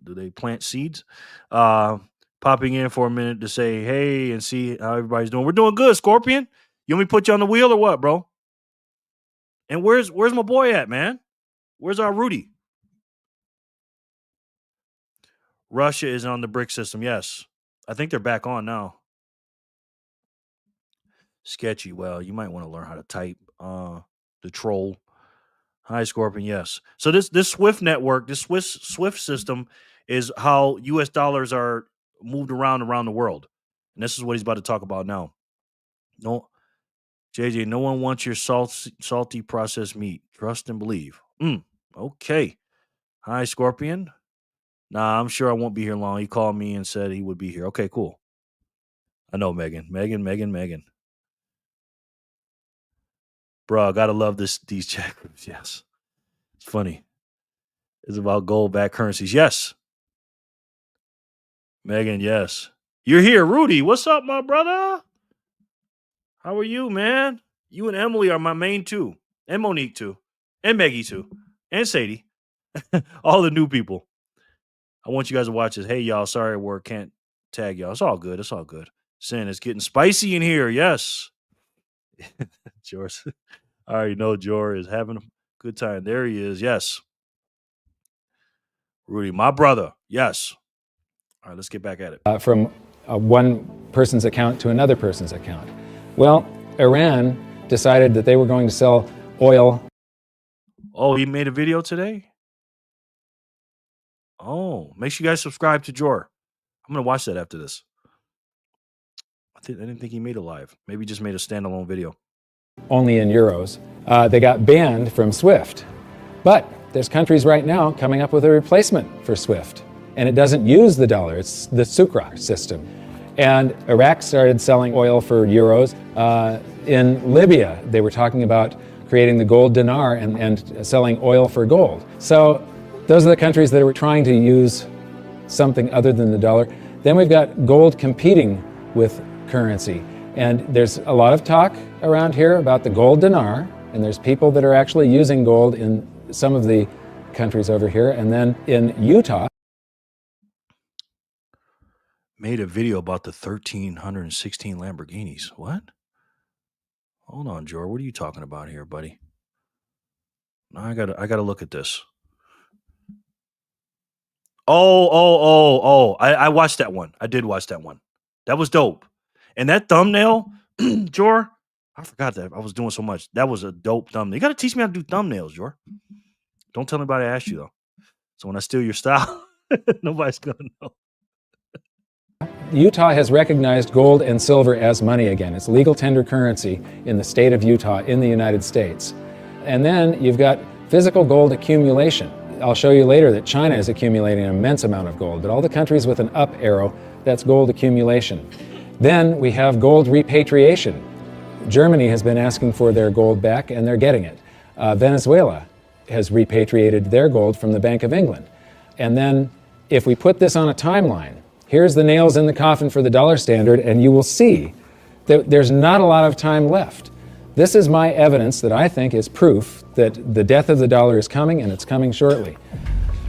S2: Do they plant seeds? Popping in for a minute to say hey and see how everybody's doing. We're doing good, Scorpion. You want me to put you on the wheel or what, bro? And where's my boy at, man? Where's our Rudy? Russia is on the BRIC system. Yes. I think they're back on now. Sketchy. Well, you might want to learn how to type. The troll. Hi, Scorpion. Yes. So this Swift network, this Swift system is how U.S. dollars are moved around the world. And this is what he's about to talk about now. No, JJ, no one wants your salty processed meat. Trust and believe. Okay. Hi, Scorpion. Nah, I'm sure I won't be here long. He called me and said he would be here. Okay, cool. I know Megan. Bro, I gotta love these chat groups. Yes. It's funny. It's about gold-backed currencies. Yes. Megan, yes. You're here. Rudy, what's up, my brother? How are you, man? You and Emily are my main two. And Monique, too. And Maggie, too. And Sadie. All the new people. I want you guys to watch this. Hey, y'all. Sorry, work can't tag y'all. It's all good. It's all good. Sin, it's getting spicy in here. Yes. George. I already know George is having a good time. There he is. Yes. Rudy, my brother. Yes. All right, let's get back at it.
S3: From one person's account to another person's account. Well, Iran decided that they were going to sell oil.
S2: Oh, he made a video today? Oh, make sure you guys subscribe to Jor. I'm going to watch that after this. I didn't think he made it live. Maybe he just made a standalone video.
S3: Only in euros. They got banned from SWIFT. But there's countries right now coming up with a replacement for SWIFT. And it doesn't use the dollar. It's the Sukra system. And Iraq started selling oil for euros. In Libya, they were talking about creating the gold dinar and selling oil for gold. So those are the countries that were trying to use something other than the dollar. Then we've got gold competing with currency. And there's a lot of talk around here about the gold dinar, and there's people that are actually using gold in some of the countries over here. And then in Utah,
S2: made a video about the 1,316 Lamborghinis. What? Hold on, George. What are you talking about here, buddy? I gotta look at this. Oh. I watched that one. I did watch that one. That was dope. And that thumbnail, Jor, I forgot that. I was doing so much. That was a dope thumbnail. You got to teach me how to do thumbnails, Jor. Don't tell anybody I asked you, though. So when I steal your style, nobody's going to know.
S3: Utah has recognized gold and silver as money again. It's legal tender currency in the state of Utah in the United States. And then you've got physical gold accumulation. I'll show you later that China is accumulating an immense amount of gold, but all the countries with an up arrow, that's gold accumulation. Then we have gold repatriation. Germany has been asking for their gold back, and they're getting it. Venezuela has repatriated their gold from the Bank of England. And then if we put this on a timeline, here's the nails in the coffin for the dollar standard, and you will see that there's not a lot of time left. This is my evidence that I think is proof that the death of the dollar is coming, and it's coming shortly.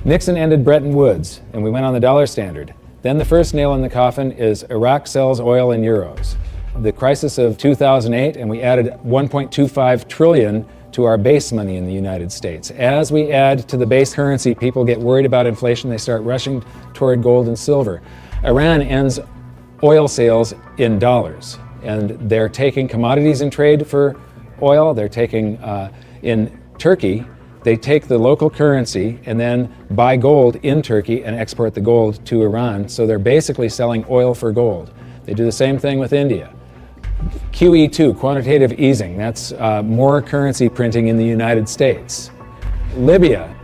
S3: Nixon ended Bretton Woods, and we went on the dollar standard. Then the first nail in the coffin is Iraq sells oil in euros. The crisis of 2008, and we added 1.25 trillion to our base money in the United States. As we add to the base currency, people get worried about inflation. They start rushing toward gold and silver. Iran ends oil sales in dollars, and they're taking commodities in trade for oil. They're taking, in Turkey,
S5: They take the local currency and then buy gold in Turkey and export the gold to Iran. So they're basically selling oil for gold. They do the same thing with India. QE2, quantitative easing, that's more currency printing in the United States. Libya,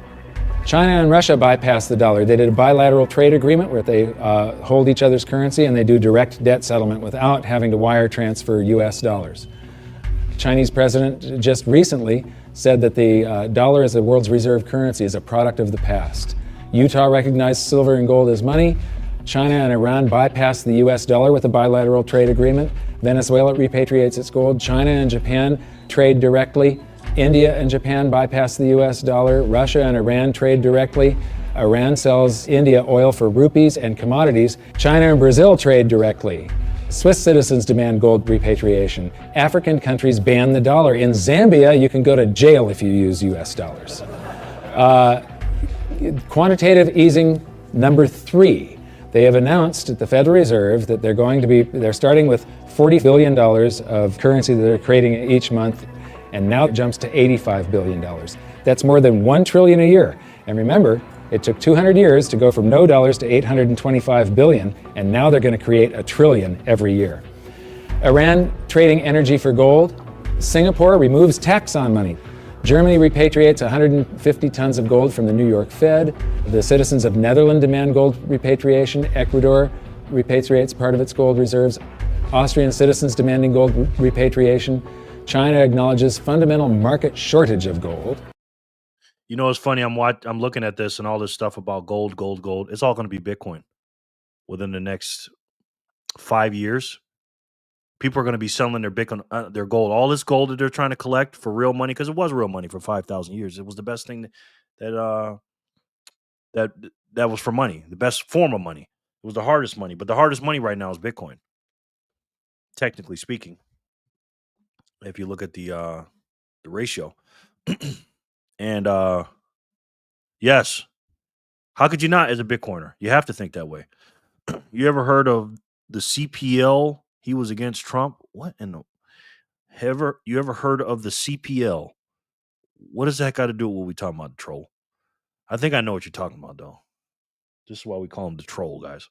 S5: China and Russia bypassed the dollar. They did a bilateral trade agreement where they hold each other's currency and they do direct debt settlement without having to wire transfer US dollars. Chinese president just recently said that the dollar as the world's reserve currency is a product of the past. Utah recognized silver and gold as money. China and Iran bypassed the US dollar with a bilateral trade agreement. Venezuela repatriates its gold. China and Japan trade directly. India and Japan bypass the US dollar. Russia and Iran trade directly. Iran sells India oil for rupees and commodities. China and Brazil trade directly. Swiss citizens demand gold repatriation. African countries ban the dollar. In Zambia, you can go to jail if you use US dollars. Quantitative easing number 3. They have announced at the Federal Reserve that they're starting with $40 billion of currency that they're creating each month, and now it jumps to $85 billion. That's more than $1 trillion a year. And remember, it took 200 years to go from no dollars to 825 billion, and now they're going to create $1 trillion every year. Iran trading energy for gold. Singapore removes tax on money. Germany repatriates 150 tons of gold from the New York Fed. The citizens of Netherlands demand gold repatriation. Ecuador repatriates part of its gold reserves. Austrian citizens demanding gold repatriation. China acknowledges fundamental market shortage of gold.
S2: You know, it's funny. I'm looking at this and all this stuff about gold. It's all going to be Bitcoin within the next 5 years. People are going to be selling their Bitcoin, their gold, all this gold that they're trying to collect for real money, because it was real money for 5,000 years. It was the best thing that was for money, the best form of money. It was the hardest money, but the hardest money right now is Bitcoin, technically speaking. If you look at the ratio, and yes, how could you not as a Bitcoiner? You have to think that way. You ever heard of the CPL? He was against Trump. What in the you ever heard of the CPL? What does that got to do with what we talking about, the troll? I think I know what you're talking about, though. This is why we call him the troll, guys.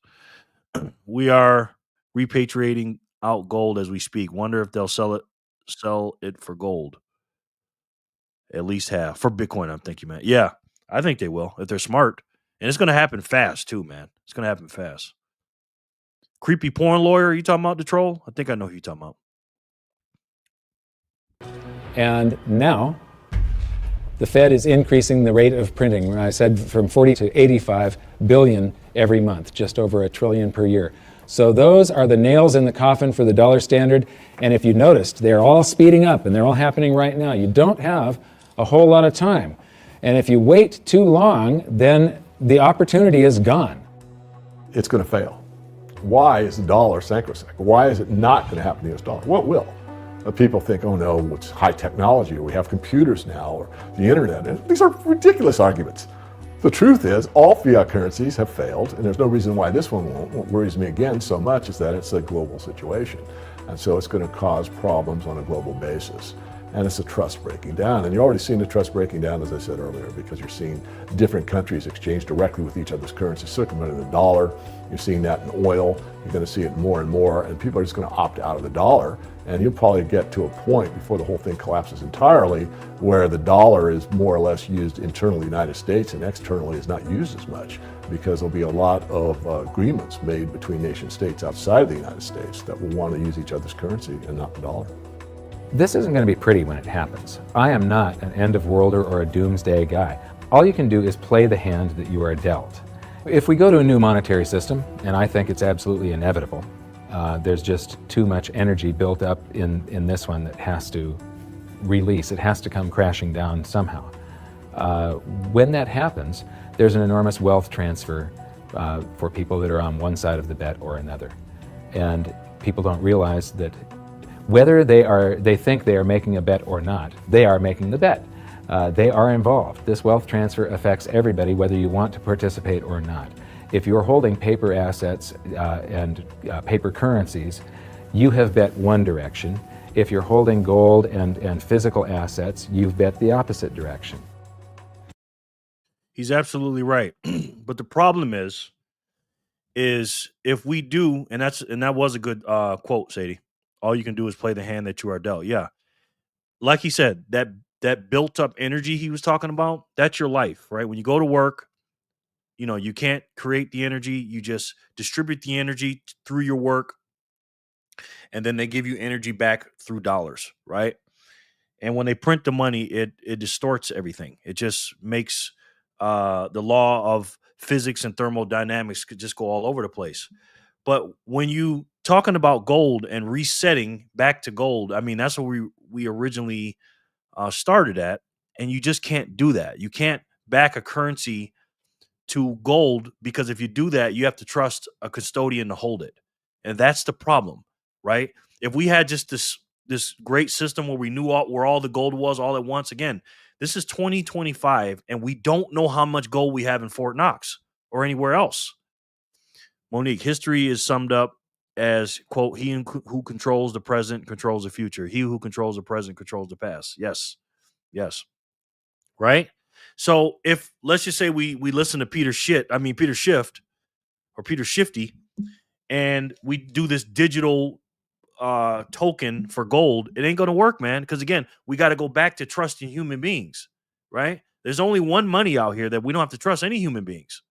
S2: We are repatriating out gold as we speak. Wonder if they'll sell it for gold. At least half for Bitcoin. I'm thinking, man. Yeah, I think they will if they're smart, and it's going to happen fast too, man. It's going to happen fast. Creepy porn lawyer, are you talking about the troll? I think I know who you're talking about.
S5: And now, the Fed is increasing the rate of printing. When I said from 40 to 85 billion every month, just over $1 trillion per year. So those are the nails in the coffin for the dollar standard. And if you noticed, they're all speeding up and they're all happening right now. You don't have a whole lot of time. And if you wait too long, then the opportunity is gone.
S7: It's going to fail. Why is the dollar sacrosanct? Why is it not going to happen to the US dollar? Well, it will. People think, oh no, it's high technology, or we have computers now, or the internet. And these are ridiculous arguments. The truth is, all fiat currencies have failed, and there's no reason why this one won't. What worries me again so much is that it's a global situation. And so it's going to cause problems on a global basis. And it's a trust breaking down. And you're already seeing the trust breaking down, as I said earlier, because you're seeing different countries exchange directly with each other's currency, circumventing the dollar. You're seeing that in oil. You're going to see it more and more. And people are just going to opt out of the dollar. And you'll probably get to a point before the whole thing collapses entirely where the dollar is more or less used internally in the United States and externally is not used as much, because there'll be a lot of agreements made between nation states outside of the United States that will want to use each other's currency and not the dollar.
S5: This isn't going to be pretty when it happens. I am not an end-of-worlder or a doomsday guy. All you can do is play the hand that you are dealt. If we go to a new monetary system, and I think it's absolutely inevitable, there's just too much energy built up in this one that has to release. It has to come crashing down somehow. When that happens, there's an enormous wealth transfer for people that are on one side of the bet or another. And people don't realize that whether they think they are making a bet or not, they are making the bet. They are involved. This wealth transfer affects everybody, whether you want to participate or not. If you're holding paper assets and paper currencies, you have bet one direction. If you're holding gold and physical assets, you've bet the opposite direction.
S2: He's absolutely right. But the problem is if we do, and that was a good quote, Sadie. All you can do is play the hand that you are dealt. Yeah, like he said, that built up energy he was talking about, that's your life, right? When you go to work, you can't create the energy, you just distribute the energy through your work, and then they give you energy back through dollars, right? And when they print the money, it distorts everything. It just makes the law of physics and thermodynamics could just go all over the place. But when you talking about gold and resetting back to gold, I mean that's what we originally started at, and you just can't do that. You can't back a currency to gold because if you do that, you have to trust a custodian to hold it, and that's the problem, right? If we had just this great system where we knew where all the gold was all at once, again, this is 2025, and we don't know how much gold we have in Fort Knox or anywhere else. Monique, history is summed up as, quote, he who controls the present controls the future. He who controls the present controls the past. Yes. Yes. Right? So if let's just say we listen to Peter Schiff or Peter Shifty, and we do this digital token for gold, it ain't gonna work, man. Because again, we got to go back to trusting human beings, right? There's only one money out here that we don't have to trust any human beings.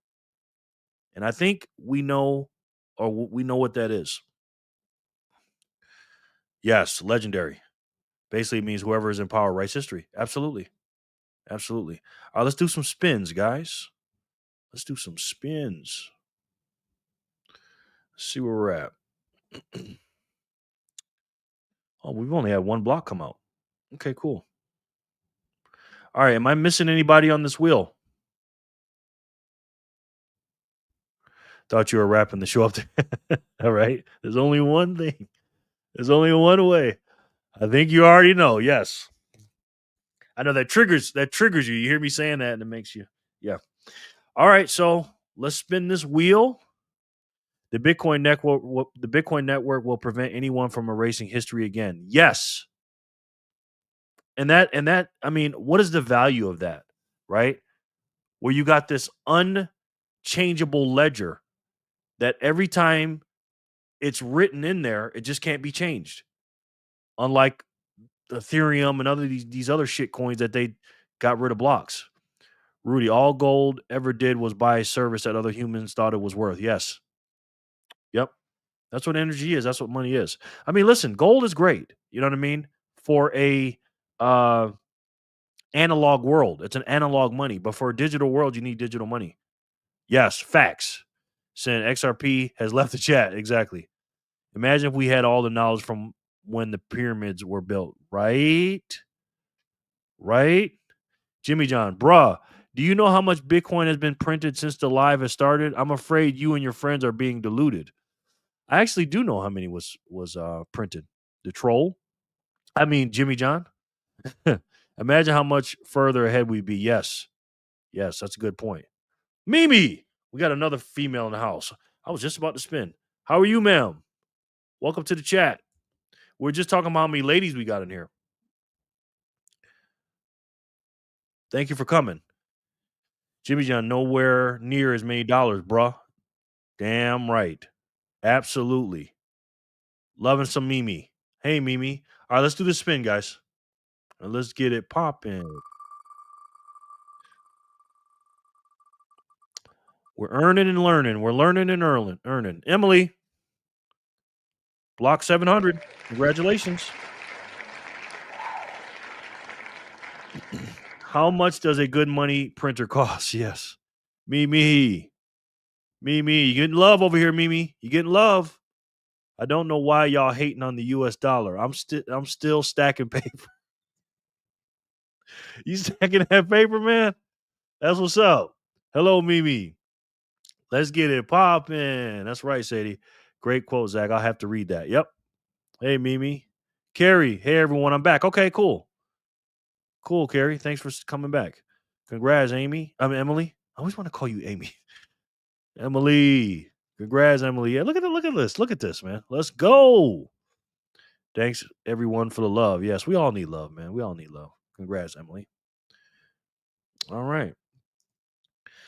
S2: And I think we know what that is. Yes, legendary. Basically it means whoever is in power writes history. Absolutely. Absolutely. All right, let's do some spins, guys. Let's do some spins. Let's see where we're at. Oh, we've only had one block come out. Okay, cool. All right, am I missing anybody on this wheel? Thought you were wrapping the show up there. All right. There's only one thing. There's only one way. I think you already know. Yes. I know that triggers you. You hear me saying that and it makes you. Yeah. All right, so let's spin this wheel. The Bitcoin network will prevent anyone from erasing history again. Yes. And that I mean, what is the value of that, right? Where you got this unchangeable ledger that every time it's written in there, it just can't be changed. Unlike Ethereum and these other shit coins that they got rid of blocks. Rudy, all gold ever did was buy a service that other humans thought it was worth. Yes. Yep. That's what energy is. That's what money is. I mean, listen, gold is great. You know what I mean? For a analog world. It's an analog money. But for a digital world, you need digital money. Yes, facts. Saying XRP has left the chat. Exactly. Imagine if we had all the knowledge from when the pyramids were built. Right? Right? Jimmy John, bruh, do you know how much Bitcoin has been printed since the live has started? I'm afraid you and your friends are being deluded. I actually do know how many was printed. The troll. I mean, Jimmy John. Imagine how much further ahead we'd be. Yes. Yes, that's a good point. Mimi, we got another female in the house. I was just about to spin. How are you, ma'am? Welcome to the chat. We're just talking about how many ladies we got in here. Thank you for coming. Jimmy John, nowhere near as many dollars, bruh. Damn right. Absolutely. Loving some Mimi. Hey, Mimi. All right, let's do the spin, guys. And let's get it popping. We're earning and learning. We're learning and earning. Emily, block 700. Congratulations. How much does a good money printer cost? Yes. Mimi. You getting love over here, Mimi. You getting love. I don't know why y'all hating on the US dollar. I'm still stacking paper. You stacking that paper, man? That's what's up. Hello, Mimi. Let's get it popping. That's right, Sadie. Great quote, Zach. I'll have to read that. Yep. Hey, Mimi. Carrie. Hey, everyone. I'm back. Okay, cool. Cool, Carrie. Thanks for coming back. Congrats, Amy. Emily. I always want to call you Amy. Emily. Congrats, Emily. Yeah, look at this. Look at this, man. Let's go. Thanks, everyone, for the love. Yes, we all need love, man. We all need love. Congrats, Emily. All right.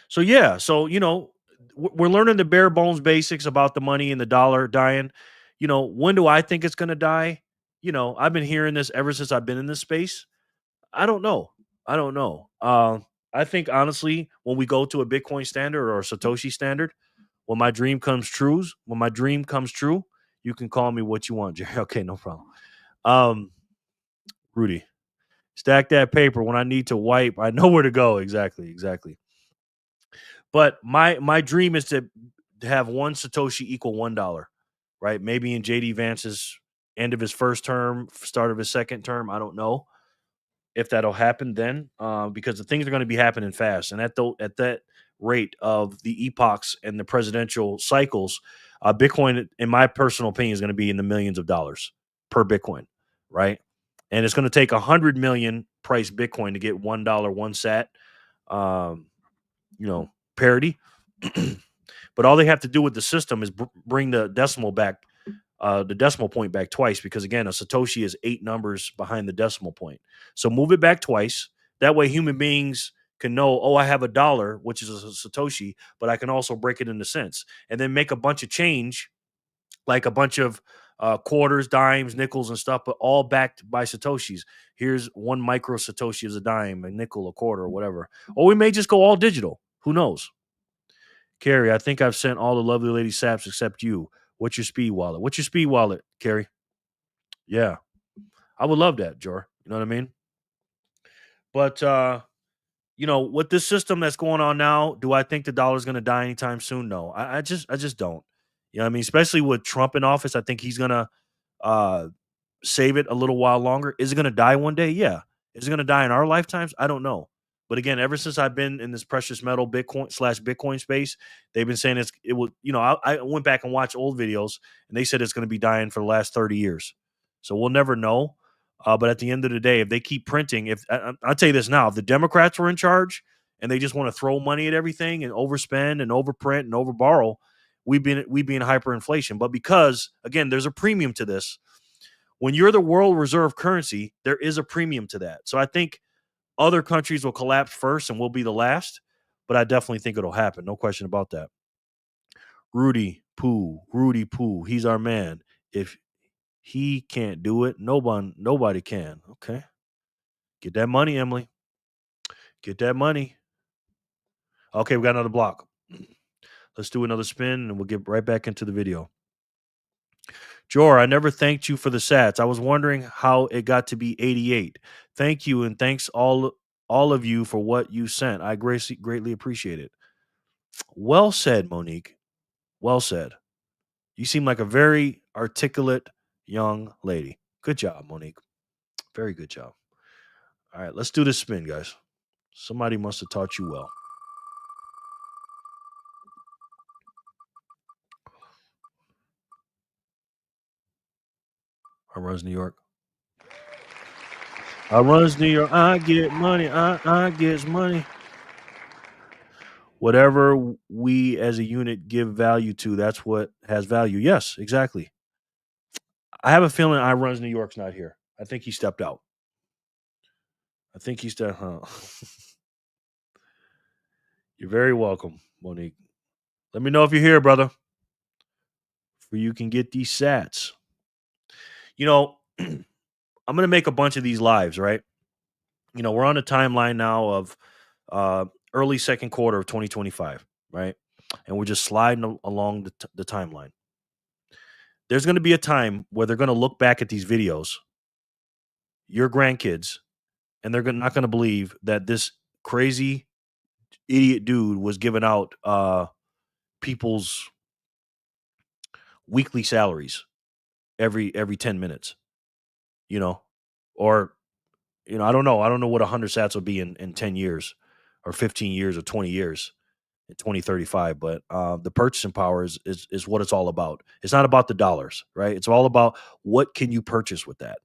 S2: So yeah, so we're learning the bare bones basics about the money and the dollar dying. When do I think it's going to die? I've been hearing this ever since I've been in this space. I don't know. I don't know. I think honestly, when we go to a Bitcoin standard or a Satoshi standard, when my dream comes true, you can call me what you want, Jerry. Okay, no problem. Um, Rudy, stack that paper. When I need to wipe, I know where to go. Exactly, exactly. But my dream is to have one Satoshi equal $1, right? Maybe in JD Vance's end of his first term, start of his second term. I don't know if that'll happen then, because the things are going to be happening fast, and at that rate of the epochs and the presidential cycles, Bitcoin, in my personal opinion, is going to be in the millions of dollars per Bitcoin, right? And it's going to take 100 million price Bitcoin to get $1 one sat, um, parity. But all they have to do with the system is bring the decimal point back twice, because again, a Satoshi is 8 numbers behind the decimal point. So move it back twice. That way, human beings can know, oh, I have a dollar, which is a Satoshi, but I can also break it into cents, and then make a bunch of change, like a bunch of quarters, dimes, nickels, and stuff, but all backed by Satoshis. Here's 1 micro Satoshi as a dime, a nickel, a quarter, or whatever. Or we may just go all digital. Who knows? Carrie, I think I've sent all the lovely lady saps except you. What's your speed wallet? What's your speed wallet, Carrie? Yeah, I would love that, Jor. You know what I mean? But with this system that's going on now, do I think the dollar's going to die anytime soon? No, I just don't. You know what I mean? Especially with Trump in office, I think he's going to uh, save it a little while longer. Is it going to die one day? Yeah. Is it going to die in our lifetimes? I don't know. But again, ever since I've been in this precious metal Bitcoin space, they've been saying it will. I went back and watched old videos, and they said it's going to be dying for the last 30 years. So we'll never know. But at the end of the day, if they keep printing, I'll tell you this now, if the Democrats were in charge and they just want to throw money at everything and overspend and overprint and overborrow, we'd be in hyperinflation. But because again, there's a premium to this. When you're the world reserve currency, there is a premium to that. So I think other countries will collapse first and we'll be the last, but I definitely think it'll happen. No question about that. Rudy Poo, he's our man. If he can't do it, nobody can. Okay. Get that money, Emily. Get that money. Okay, we got another block. Let's do another spin and we'll get right back into the video. Jor, I never thanked you for the sats. I was wondering how it got to be 88. Thank you, and thanks all of you for what you sent. I greatly appreciate it. Well said, Monique. Well said. You seem like a very articulate young lady. Good job, Monique. Very good job. All right, let's do this spin, guys. Somebody must have taught you well. I runs New York. I runs New York. I get money. I gets money. Whatever we as a unit give value to, that's what has value. Yes, exactly. I have a feeling I runs New York's not here. I think he stepped out. I think he stepped. You're very welcome, Monique. Let me know if you're here, brother. For you can get these sats. I'm gonna make a bunch of these lives, right? We're on a timeline now of early second quarter of 2025, right? And we're just sliding along the timeline. There's going to be a time where they're going to look back at these videos, your grandkids, and they're not going to believe that this crazy idiot dude was giving out people's weekly salaries every 10 minutes, or I don't know what 100 sats will be in 10 years or 15 years or 20 years in 2035, but the purchasing power is what it's all about. It's not about the dollars, right? It's all about what can you purchase with that,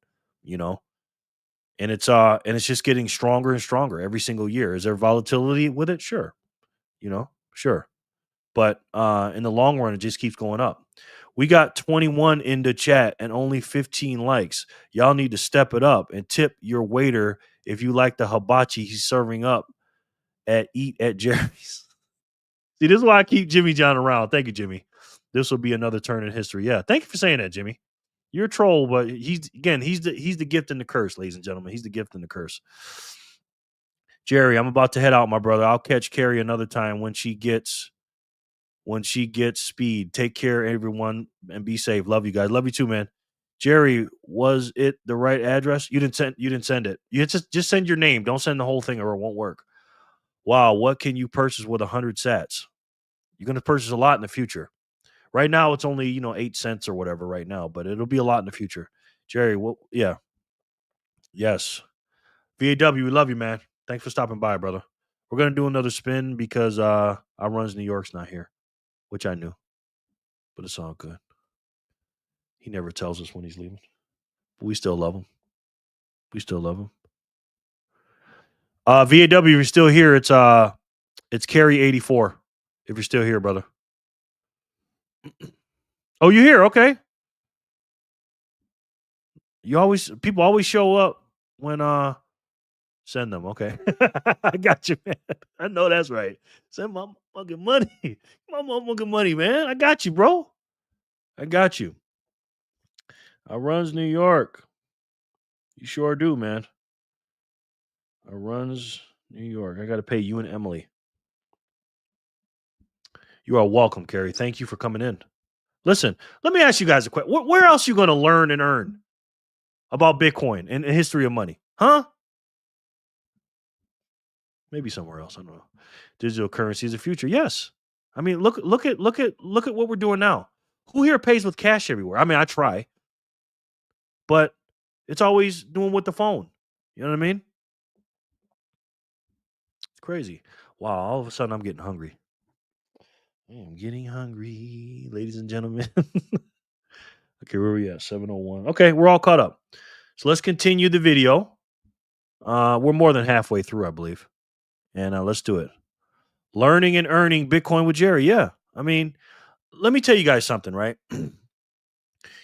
S2: and it's just getting stronger and stronger every single year. Is there volatility with it? Sure, sure, but in the long run, it just keeps going up. We got 21 in the chat and only 15 likes. Y'all need to step it up and tip your waiter if you like the hibachi he's serving up at Eat at Jerry's. See, this is why I keep Jimmy John around. Thank you, Jimmy. This will be another turn in history. Yeah, thank you for saying that, Jimmy. You're a troll, but he's the gift and the curse, ladies and gentlemen. He's the gift and the curse. Jerry, I'm about to head out, my brother. I'll catch Carrie another time when she gets speed. Take care, everyone, and be safe. Love you guys. Love you too, man. Jerry, was it the right address? You didn't send it. You just send your name. Don't send the whole thing or it won't work. Wow, what can you purchase with 100 sats? You're going to purchase a lot in the future. Right now, it's only 8 cents or whatever right now, but it'll be a lot in the future. Jerry, yeah. Yes. VAW, we love you, man. Thanks for stopping by, brother. We're going to do another spin because our runs New York's not here, which I knew. But it's all good. He never tells us when he's leaving. But we still love him. We still love him. VAW, if you're still here, it's Carrie 84. If you're still here, brother. Oh, you're here, okay. People always show up when send them, okay. I got you, man. I know that's right. Send my fucking money. My motherfucking money, man. I got you, bro. I got you. I runs New York. You sure do, man. I runs New York. I got to pay you and Emily. You are welcome, Carrie. Thank you for coming in. Listen, let me ask you guys a question. Where else are you going to learn and earn about Bitcoin and the history of money? Huh? Maybe somewhere else. I don't know. Digital currency is the future. Yes. I mean, look at what we're doing now. Who here pays with cash everywhere? I mean, I try, but it's always doing with the phone. You know what I mean? It's crazy. Wow. All of a sudden, I'm getting hungry. I'm getting hungry, ladies and gentlemen. Okay, where are we at? 7:01. Okay, we're all caught up. So let's continue the video. We're more than halfway through, I believe. And let's do it. Learning and earning Bitcoin with Jerry. Yeah. I mean, let me tell you guys something, right?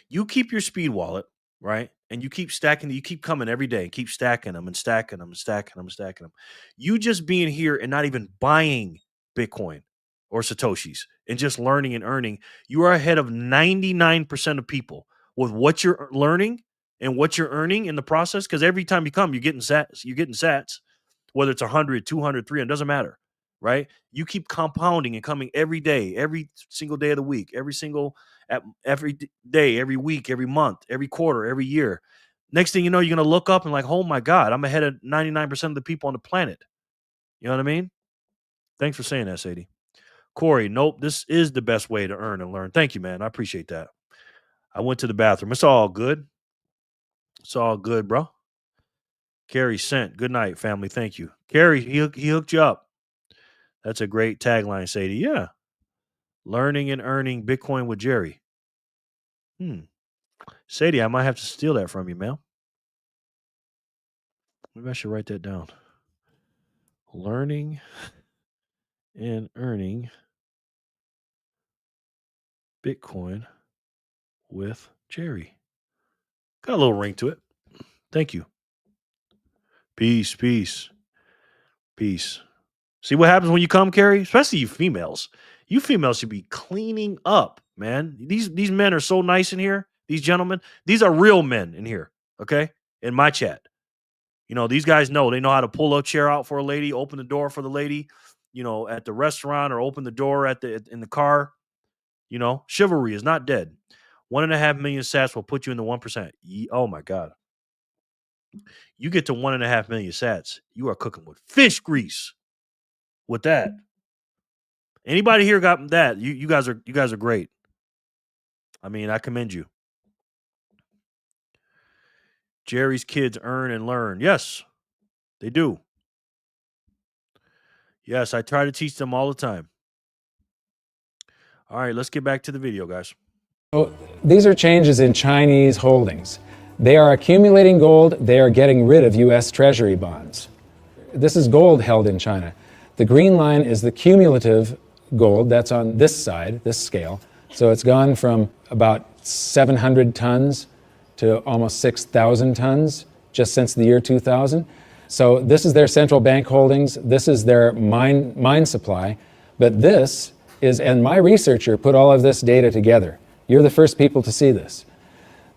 S2: You keep your speed wallet, right? And you keep stacking, you keep coming every day, keep stacking them and stacking them and stacking them and stacking them. You just being here and not even buying Bitcoin or Satoshis and just learning and earning, you are ahead of 99% of people with what you're learning and what you're earning in the process. Because every time you come, you're getting sats, whether it's 100, 200, 300, doesn't matter, right? You keep compounding and coming every day, every single day of the week, every day, every week, every month, every quarter, every year. Next thing you know, you're going to look up and like, oh my God, I'm ahead of 99% of the people on the planet. You know what I mean? Thanks for saying that, Sadie. Corey, nope, this is the best way to earn and learn. Thank you, man. I appreciate that. I went to the bathroom. It's all good. It's all good, bro. Carrie sent. Good night, family. Thank you. Carrie, he hooked you up. That's a great tagline, Sadie. Yeah. Learning and earning Bitcoin with Jerry. Sadie, I might have to steal that from you, man. Maybe I should write that down. Learning and earning Bitcoin with Jerry. Got a little ring to it. Thank you. Peace, peace, peace. See what happens when you come, Carrie? Especially you females. You females should be cleaning up, man. These men are so nice in here. These gentlemen. These are real men in here, okay? In my chat. These guys know. They know how to pull a chair out for a lady, open the door for the lady, at the restaurant, or open the door in the car. Chivalry is not dead. 1.5 million sats will put you in the 1%. Oh my God. You get to 1.5 million sats, you are cooking with fish grease. With that, anybody here got that? You guys are great. I mean, I commend you. Jerry's kids earn and learn. Yes, they do. Yes, I try to teach them all the time. All right, let's get back to the video, guys.
S5: So these are changes in Chinese holdings. They are accumulating gold. They are getting rid of U.S. Treasury bonds. This is gold held in China. The green line is the cumulative gold. That's on this side, this scale. So it's gone from about 700 tons to almost 6,000 tons just since the year 2000. So this is their central bank holdings. This is their mine supply. But this is, and my researcher put all of this data together. You're the first people to see this.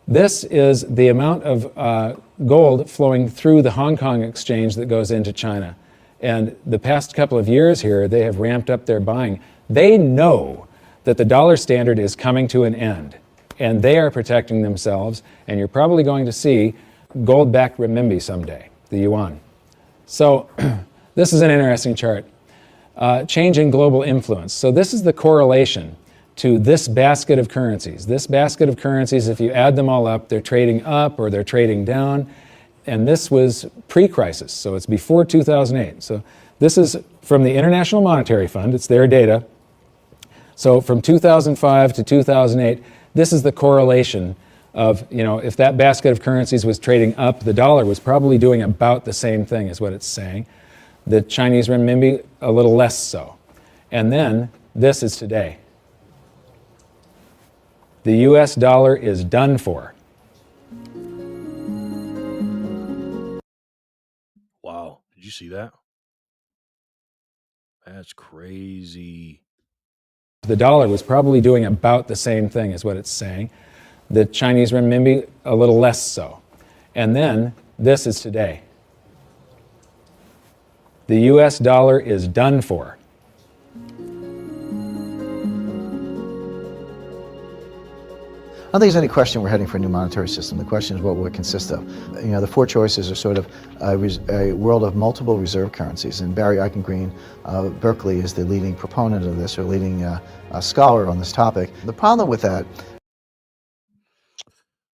S5: This is the amount of gold flowing through the Hong Kong exchange that goes into China. And the past couple of years here, they have ramped up their buying. They know that the dollar standard is coming to an end, and they are protecting themselves, and you're probably going to see gold-backed renminbi someday, the yuan. So this is an interesting chart. Change in global influence. So this is the correlation to this basket of currencies. This basket of currencies, if you add them all up, they're trading up or they're trading down. And this was pre-crisis, so it's before 2008. So this is from the International Monetary Fund. It's their data. So from 2005 to 2008, this is the correlation of, if that basket of currencies was trading up, the dollar was probably doing about the same thing, is what it's saying. The Chinese renminbi, a little less so. And then this is today. The US dollar is done for.
S2: Wow. Did you see that? That's crazy.
S5: The dollar was probably doing about the same thing, is what it's saying. The Chinese renminbi, a little less so. And then this is today. The US dollar is done for.
S8: I don't think there's any question we're heading for a new monetary system. The question is what will it consist of? The four choices are sort of a world of multiple reserve currencies. And Barry Eichengreen, Berkeley, is the leading proponent of this, or leading scholar on this topic. The problem with that...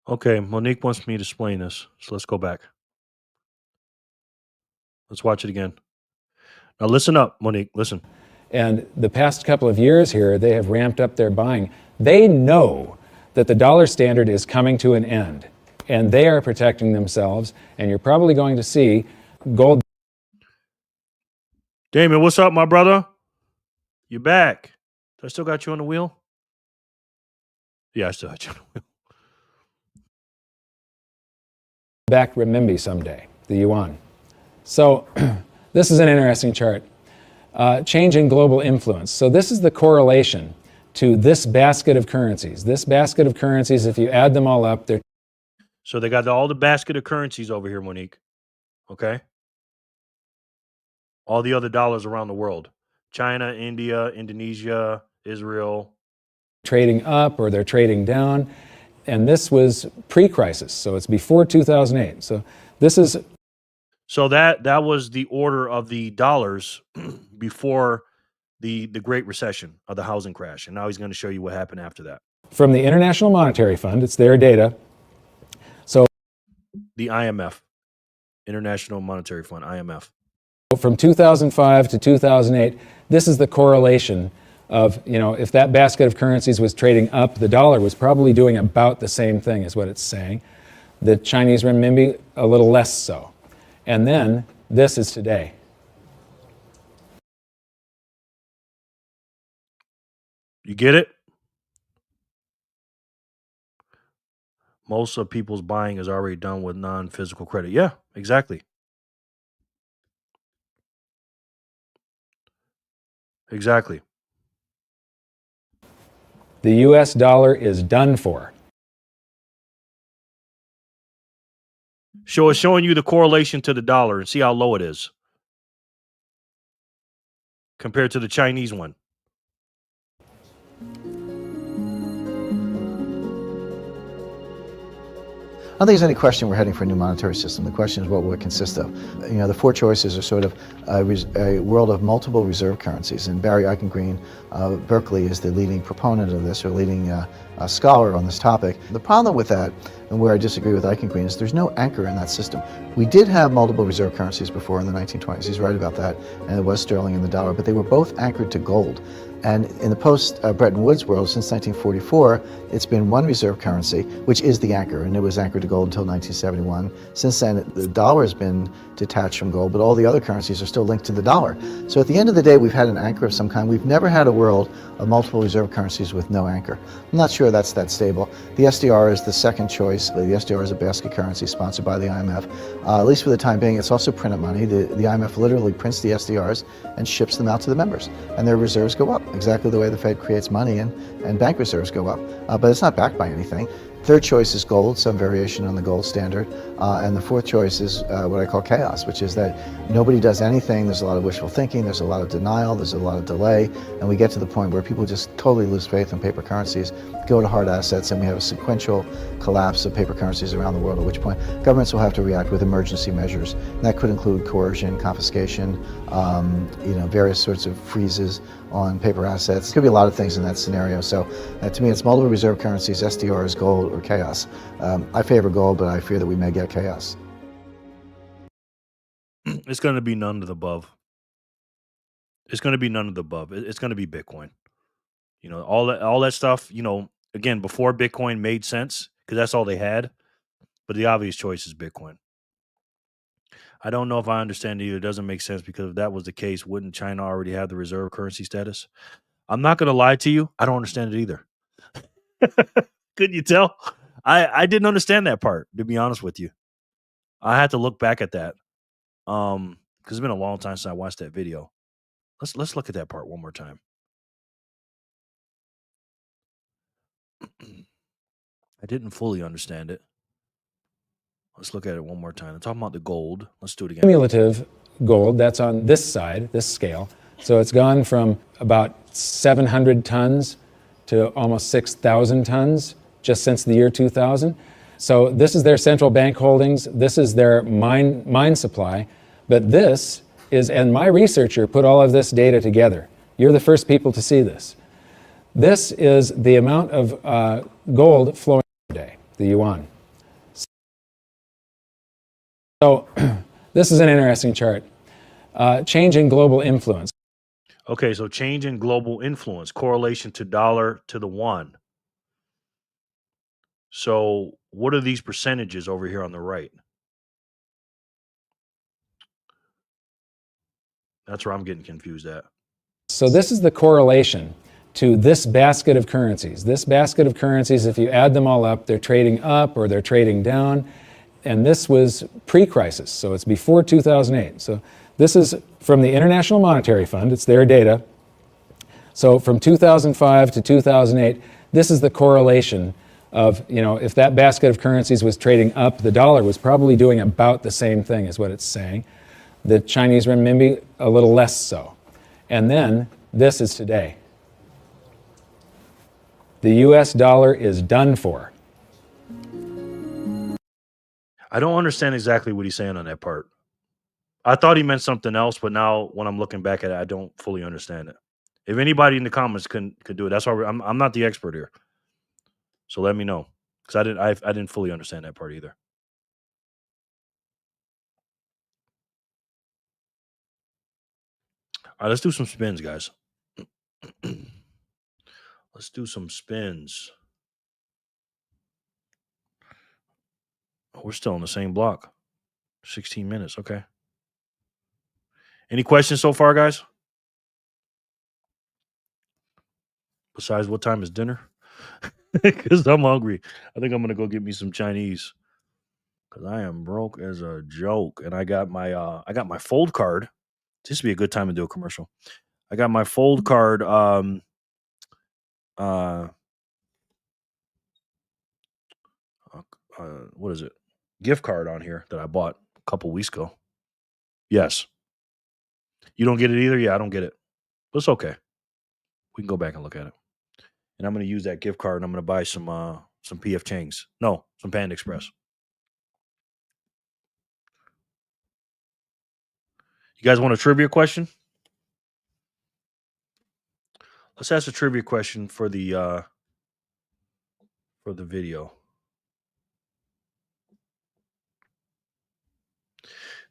S2: Okay, Monique wants me to explain this, so let's go back. Let's watch it again. Now listen up, Monique, listen.
S5: And the past couple of years here, they have ramped up their buying. They know that the dollar standard is coming to an end, and they are protecting themselves, and you're probably going to see gold.
S2: Damon, what's up, my brother? You back? I still got you on the wheel? Yeah, I still got you on the wheel.
S5: Back renminbi someday, the yuan. So this is an interesting chart. Change in global influence. So this is the correlation to this basket of currencies. This basket of currencies, if you add them all up, they're...
S2: So they got all the basket of currencies over here, Monique. Okay? All the other dollars around the world. China, India, Indonesia, Israel.
S5: Trading up or they're trading down. And this was pre-crisis, so it's before 2008. So this is...
S2: So that was the order of the dollars before the Great Recession, of the housing crash. And now he's going to show you what happened after that.
S5: From the International Monetary Fund, it's their data. So
S2: the IMF, International Monetary Fund, IMF.
S5: From 2005 to 2008, this is the correlation of, if that basket of currencies was trading up, the dollar was probably doing about the same thing, is what it's saying. The Chinese renminbi, a little less so. And then this is today.
S2: You get it? Most of people's buying is already done with non-physical credit. Yeah, exactly. Exactly.
S5: The US dollar is done for.
S2: So it's showing you the correlation to the dollar and see how low it is compared to the Chinese one.
S8: I don't think there's any question we're heading for a new monetary system. The question is what will it consist of? The four choices are sort of a world of multiple reserve currencies. And Barry Eichengreen, Berkeley, is the leading proponent of this, or leading scholar on this topic. The problem with that, and where I disagree with Eichengreen, is there's no anchor in that system. We did have multiple reserve currencies before in the 1920s. He's right about that, and it was sterling and the dollar, but they were both anchored to gold. And in the post-Bretton Woods world, since 1944, it's been one reserve currency, which is the anchor, and it was anchored to gold until 1971. Since then, the dollar has been detached from gold, but all the other currencies are still linked to the dollar. So at the end of the day, we've had an anchor of some kind. We've never had a world of multiple reserve currencies with no anchor. I'm not sure that's that stable. The SDR is the second choice. The SDR is a basket currency sponsored by the IMF. At least for the time being, it's also printed money. The IMF literally prints the SDRs and ships them out to the members, and their reserves go up, exactly the way the Fed creates money and bank reserves go up. But it's not backed by anything. Third choice is gold, some variation on the gold standard. And the fourth choice is what I call chaos, which is that nobody does anything. There's a lot of wishful thinking, there's a lot of denial, there's a lot of delay, and we get to the point where people just totally lose faith in paper currencies, go to hard assets, and we have a sequential collapse of paper currencies around the world, at which point governments will have to react with emergency measures. And that could include coercion, confiscation, various sorts of freezes on paper assets. It could be a lot of things in that scenario. So to me, it's multiple reserve currencies, SDRs, gold, or chaos. I favor gold, but I fear that we may get chaos.
S2: It's going to be none of the above. It's going to be none of the above. It's going to be Bitcoin. All that stuff, again, before Bitcoin made sense because that's all they had. But the obvious choice is Bitcoin. I don't know if I understand it either. It doesn't make sense because if that was the case, wouldn't China already have the reserve currency status? I'm not going to lie to you. I don't understand it either. Couldn't you tell? I didn't understand that part, to be honest with you. I had to look back at that because it's been a long time since I watched that video. Let's look at that part one more time. I didn't fully understand it. Let's look at it one more time. I'm talking about the gold. Let's do it again.
S5: Cumulative gold, that's on this side, this scale. So it's gone from about 700 tons to almost 6,000 tons just since the year 2000. So this is their central bank holdings. This is their mine supply. But this is, and my researcher put all of this data together. You're the first people to see this. This is the amount of gold flowing today, the yuan. So this is an interesting chart. Change in global influence.
S2: Okay, so change in global influence, correlation to dollar to the yuan. So what are these percentages over here on the right? That's where I'm getting confused at.
S5: So this is the correlation to this basket of currencies. This basket of currencies, if you add them all up, they're trading up or they're trading down. And this was pre-crisis, so it's before 2008. So this is from the International Monetary Fund. It's their data. So from 2005 to 2008, this is the correlation of, if that basket of currencies was trading up, the dollar was probably doing about the same thing is what it's saying. The Chinese renminbi, a little less so. And then this is today. The US dollar is done for.
S2: I don't understand exactly what he's saying on that part. I thought he meant something else, but now when I'm looking back at it, I don't fully understand it. If anybody in the comments could do it, that's why I'm not the expert here. So let me know, because I didn't fully understand that part either. All right, let's do some spins, guys. Let's do some spins. We're still on the same block. 16 minutes. Okay. Any questions so far, guys? Besides, what time is dinner? Because I'm hungry. I think I'm going to go get me some Chinese. Because I am broke as a joke. And I got my fold card. This would be a good time to do a commercial. I got my fold card what is it? Gift card on here that I bought a couple weeks ago. Yes. You don't get it either? Yeah, I don't get it. But it's okay. We can go back and look at it. And I'm going to use that gift card and I'm going to buy some PF Chang's. No, some Panda Express. You guys want a trivia question? Let's ask a trivia question for the video.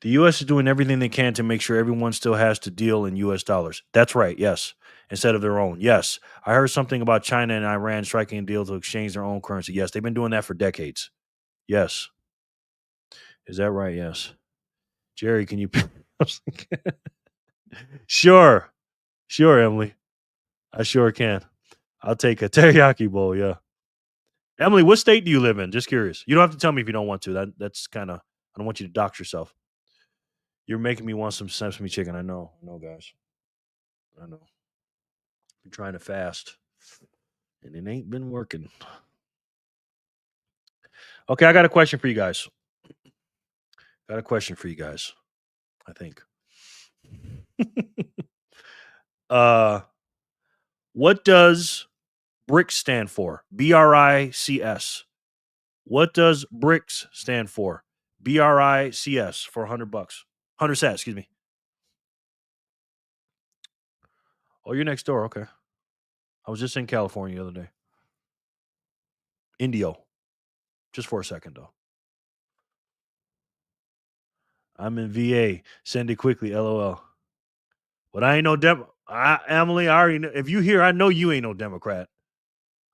S2: The U.S. is doing everything they can to make sure everyone still has to deal in U.S. dollars. That's right, yes, instead of their own. Yes, I heard something about China and Iran striking a deal to exchange their own currency. Yes, they've been doing that for decades. Yes. Is that right? Yes. Jerry, can you... Sure, Emily. I sure can. I'll take a teriyaki bowl, yeah. Emily, what state do you live in? Just curious. You don't have to tell me if you don't want to. That's kind of... I don't want you to dox yourself. You're making me want some sesame chicken. I know, guys. I know. I'm trying to fast, and it ain't been working. Okay, I got a question for you guys. I think. What does BRICS stand for? BRICS. What does BRICS stand for? BRICS for $100. 100 sats, excuse me. Oh, you're next door. Okay. I was just in California the other day. Indio. Just for a second, though. I'm in VA. Send it quickly, LOL. But I ain't no Emily, I already know. If you hear, I know you ain't no Democrat.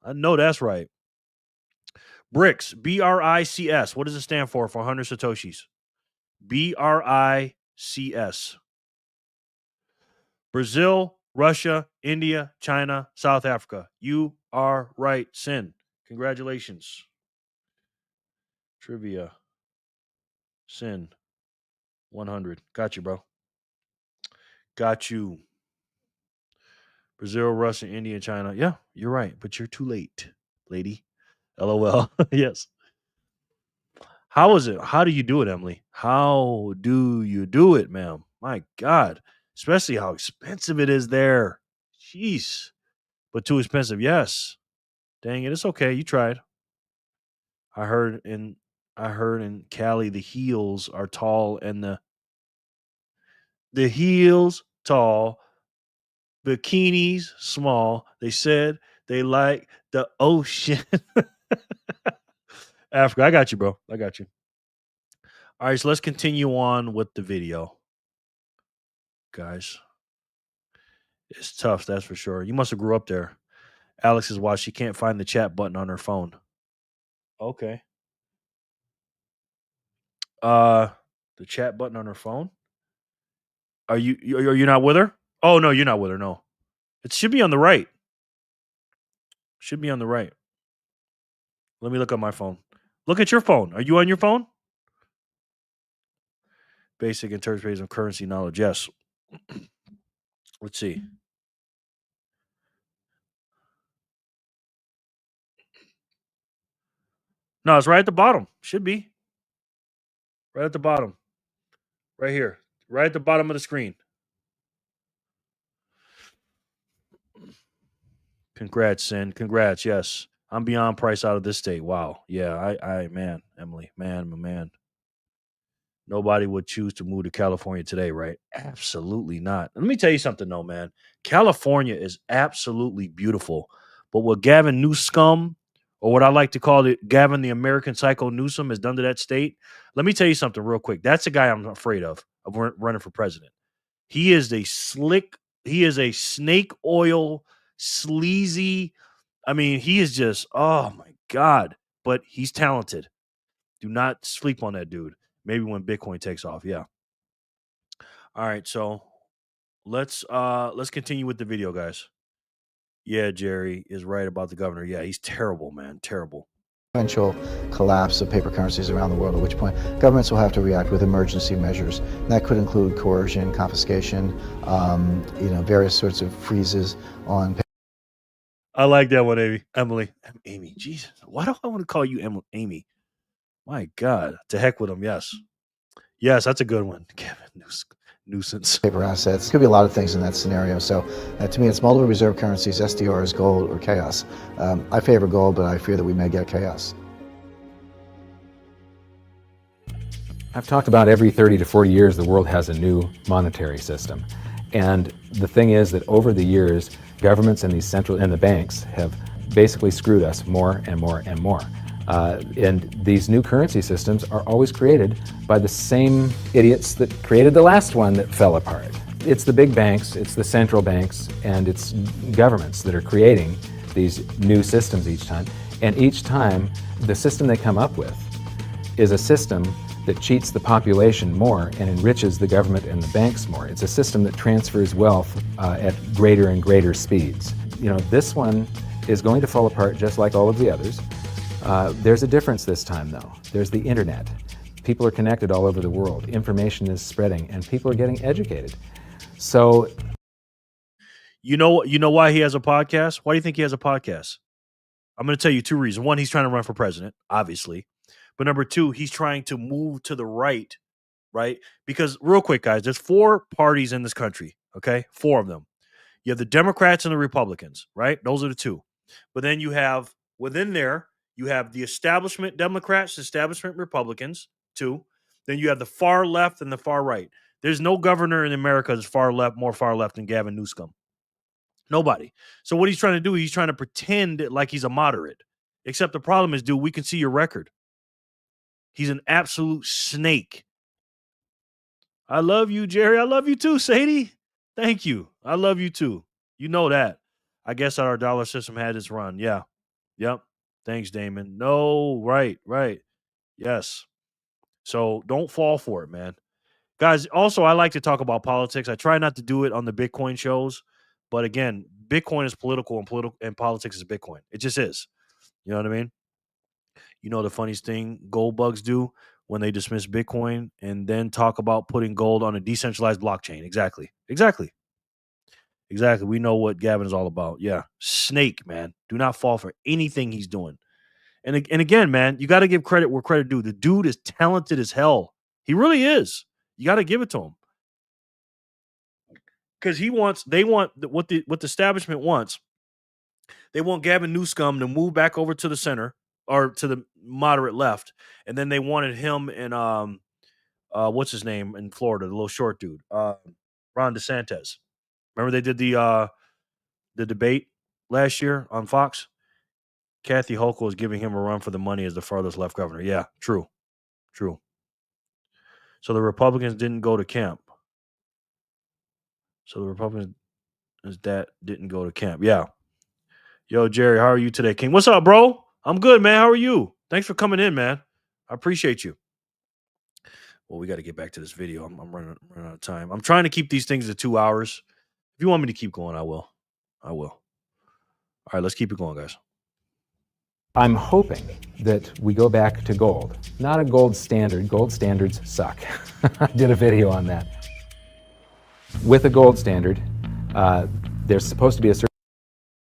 S2: I know that's right. BRICS, BRICS. What does it stand for 100 Satoshis? BRICS. Brazil, Russia, India, China, South Africa. You are right, Sin. Congratulations. Trivia. Sin. 100. Got you, bro. Got you. Brazil, Russia, India, China. Yeah, you're right, but you're too late, lady. LOL. Yes. How is it? How do you do it, Emily? How do you do it, ma'am? My God. Especially how expensive it is there. Jeez. But too expensive. Yes. Dang it. It's okay. You tried. I heard in Cali the heels are tall and the heels tall, bikinis small. They said they like the ocean. Africa. I got you, bro. I got you. All right, so let's continue on with the video. Guys. It's tough, that's for sure. You must have grew up there. Alex is why she can't find the chat button on her phone. Okay. The chat button on her phone? Are you not with her? Oh no, you're not with her, no. It should be on the right. Should be on the right. Let me look at my phone. Look at your phone. Are you on your phone? Basic interpretation of currency knowledge. Yes. Let's see. No, it's right at the bottom. Should be. Right at the bottom. Right here. Right at the bottom of the screen. Congrats, Sin. Congrats. Yes. I'm beyond price out of this state. Wow. Yeah, man, Emily, man. Nobody would choose to move to California today, right? Absolutely not. Let me tell you something, though, man. California is absolutely beautiful. But what Gavin Newsom, or what I like to call it, Gavin the American Psycho Newsom, has done to that state, let me tell you something real quick. That's a guy I'm afraid of running for president. He is a snake oil, sleazy. I mean, he is just, oh my God. But he's talented. Do not sleep on that dude. Maybe when Bitcoin takes off, yeah. All right, so let's continue with the video, guys. Yeah, Jerry is right about the governor. Yeah, he's terrible, man. Terrible.
S8: Eventual collapse of paper currencies around the world, at which point governments will have to react with emergency measures. And that could include coercion, confiscation, various sorts of freezes on.
S2: I like that one, Emily. Amy, Jesus, why do I want to call you Amy? My God, to heck with them. Yes, that's a good one. Kevin, nuisance.
S8: Paper assets. Could be a lot of things in that scenario. So to me, it's multiple reserve currencies, SDRs, gold, or chaos. I favor gold, but I fear that we may get chaos.
S3: I've talked about every 30 to 40 years, the world has a new monetary system. And the thing is that over the years, governments and the banks have basically screwed us more and more and more. And these new currency systems are always created by the same idiots that created the last one that fell apart. It's the big banks, it's the central banks, and it's governments that are creating these new systems each time. And each time, the system they come up with is a system that cheats the population more and enriches the government and the banks more. It's a system that transfers wealth at greater and greater speeds. You know, this one is going to fall apart just like all of the others. There's a difference this time, though. There's the internet. People are connected all over the world. Information is spreading, and people are getting educated. So,
S2: you know why he has a podcast? Why do you think he has a podcast? I'm going to tell you two reasons. One, he's trying to run for president, obviously. But number two, he's trying to move to the right? Because real quick, guys, there's 4 parties in this country, okay? 4 of them. You have the Democrats and the Republicans, right? Those are the 2. But then you have, within there, you have the establishment Democrats, establishment Republicans, 2. Then you have the far left and the far right. There's no governor in America that's more far left than Gavin Newsom. Nobody. So what he's trying to do, he's trying to pretend like he's a moderate. Except the problem is, dude, we can see your record. He's an absolute snake. I love you, Jerry. I love you too, Sadie. Thank you. I love you too. You know that. I guess our dollar system had its run. Yeah. Yep. Thanks, Damon. No, right. Yes. So don't fall for it, man. Guys, also, I like to talk about politics. I try not to do it on the Bitcoin shows. But again, Bitcoin is political and politics is Bitcoin. It just is. You know what I mean? You know the funniest thing gold bugs do when they dismiss Bitcoin and then talk about putting gold on a decentralized blockchain. Exactly. We know what Gavin is all about. Yeah. Snake, man. Do not fall for anything he's doing. And again, man, you got to give credit where credit due. The dude is talented as hell. He really is. You got to give it to him. Because they want what the establishment wants. They want Gavin Newsom to move back over to the center or to the moderate left, and then they wanted him and what's his name in Florida, the little short dude, Ron DeSantis. Remember they did the debate last year on Fox. Kathy Hochul was giving him a run for the money as the farthest left governor. Yeah, true. So the Republicans didn't go to camp. Didn't go to camp. Yeah. Yo, Jerry, how are you today, King? What's up, bro? I'm good, man. How are you? Thanks for coming in, man. I appreciate you. Well, we got to get back to this video. I'm running out of time. I'm trying to keep these things to 2 hours. If you want me to keep going, I will. All right, let's keep it going, guys.
S3: I'm hoping that we go back to gold. Not a gold standard. Gold standards suck. I did a video on that. With a gold standard, there's supposed to be a certain...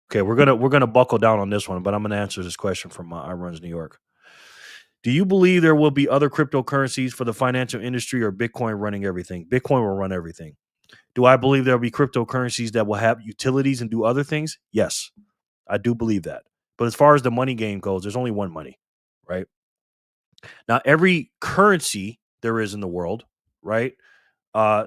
S2: Okay, we're gonna buckle down on this one, but I'm gonna answer this question from I Runs New York. Do you believe there will be other cryptocurrencies for the financial industry, or Bitcoin running everything? Bitcoin will run everything. Do I believe there will be cryptocurrencies that will have utilities and do other things? Yes, I do believe that. But as far as the money game goes, there's only one money, right? Now, every currency there is in the world, right?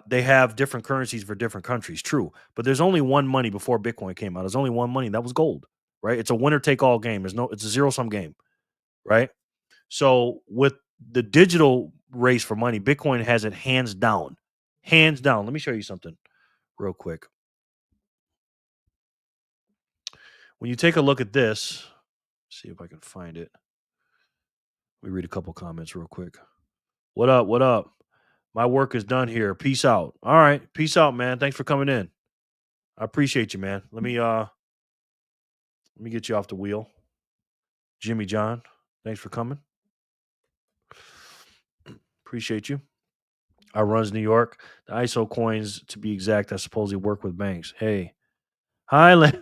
S2: They have different currencies for different countries, true. But there's only one money before Bitcoin came out. There's only one money, and that was gold, right? It's a winner-take-all game. It's a zero-sum game, right? So with the digital race for money, Bitcoin has it hands down. Hands down. Let me show you something real quick. When you take a look at this, see if I can find it. Let me read a couple comments real quick. What up? My work is done here. Peace out. All right. Peace out, man. Thanks for coming in. I appreciate you, man. Let me get you off the wheel. Jimmy John, thanks for coming. Appreciate you. I Runs New York. The ISO coins, to be exact, I suppose they work with banks. Hey. Hi,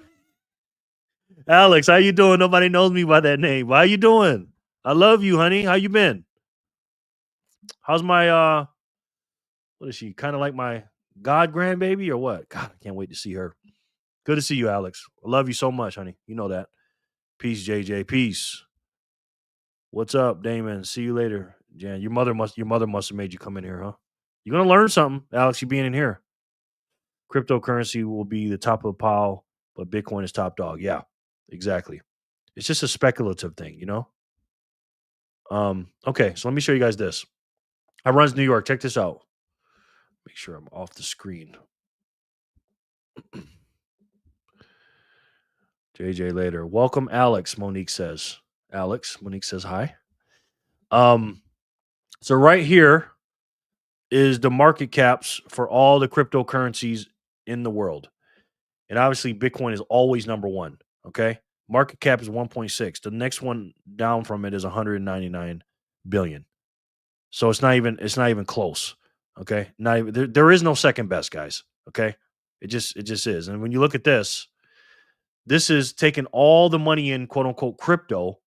S2: Alex, how you doing? Nobody knows me by that name. How you doing? I love you, honey. How you been? How's my what is she? Kind of like my god grandbaby or what? God, I can't wait to see her. Good to see you, Alex. I love you so much, honey. You know that. Peace, JJ. Peace. What's up, Damon? See you later. Jan, your mother must have made you come in here, huh? You're gonna learn something, Alex, you being in here. Cryptocurrency will be the top of the pile, but Bitcoin is top dog. Yeah, exactly. It's just a speculative thing, you know? Okay, so let me show you guys this. I runs New York. Check this out. Make sure I'm off the screen. JJ later. Welcome, Alex. Monique says. Monique says hi. So right here is the market caps for all the cryptocurrencies in the world. And obviously Bitcoin is always number one. Okay. Market cap is 1.6. The next one down from it is 199 billion. So it's not even close. Okay. Not even there is no second best, guys. Okay. It just is. And when you look at this is taking all the money in quote unquote crypto,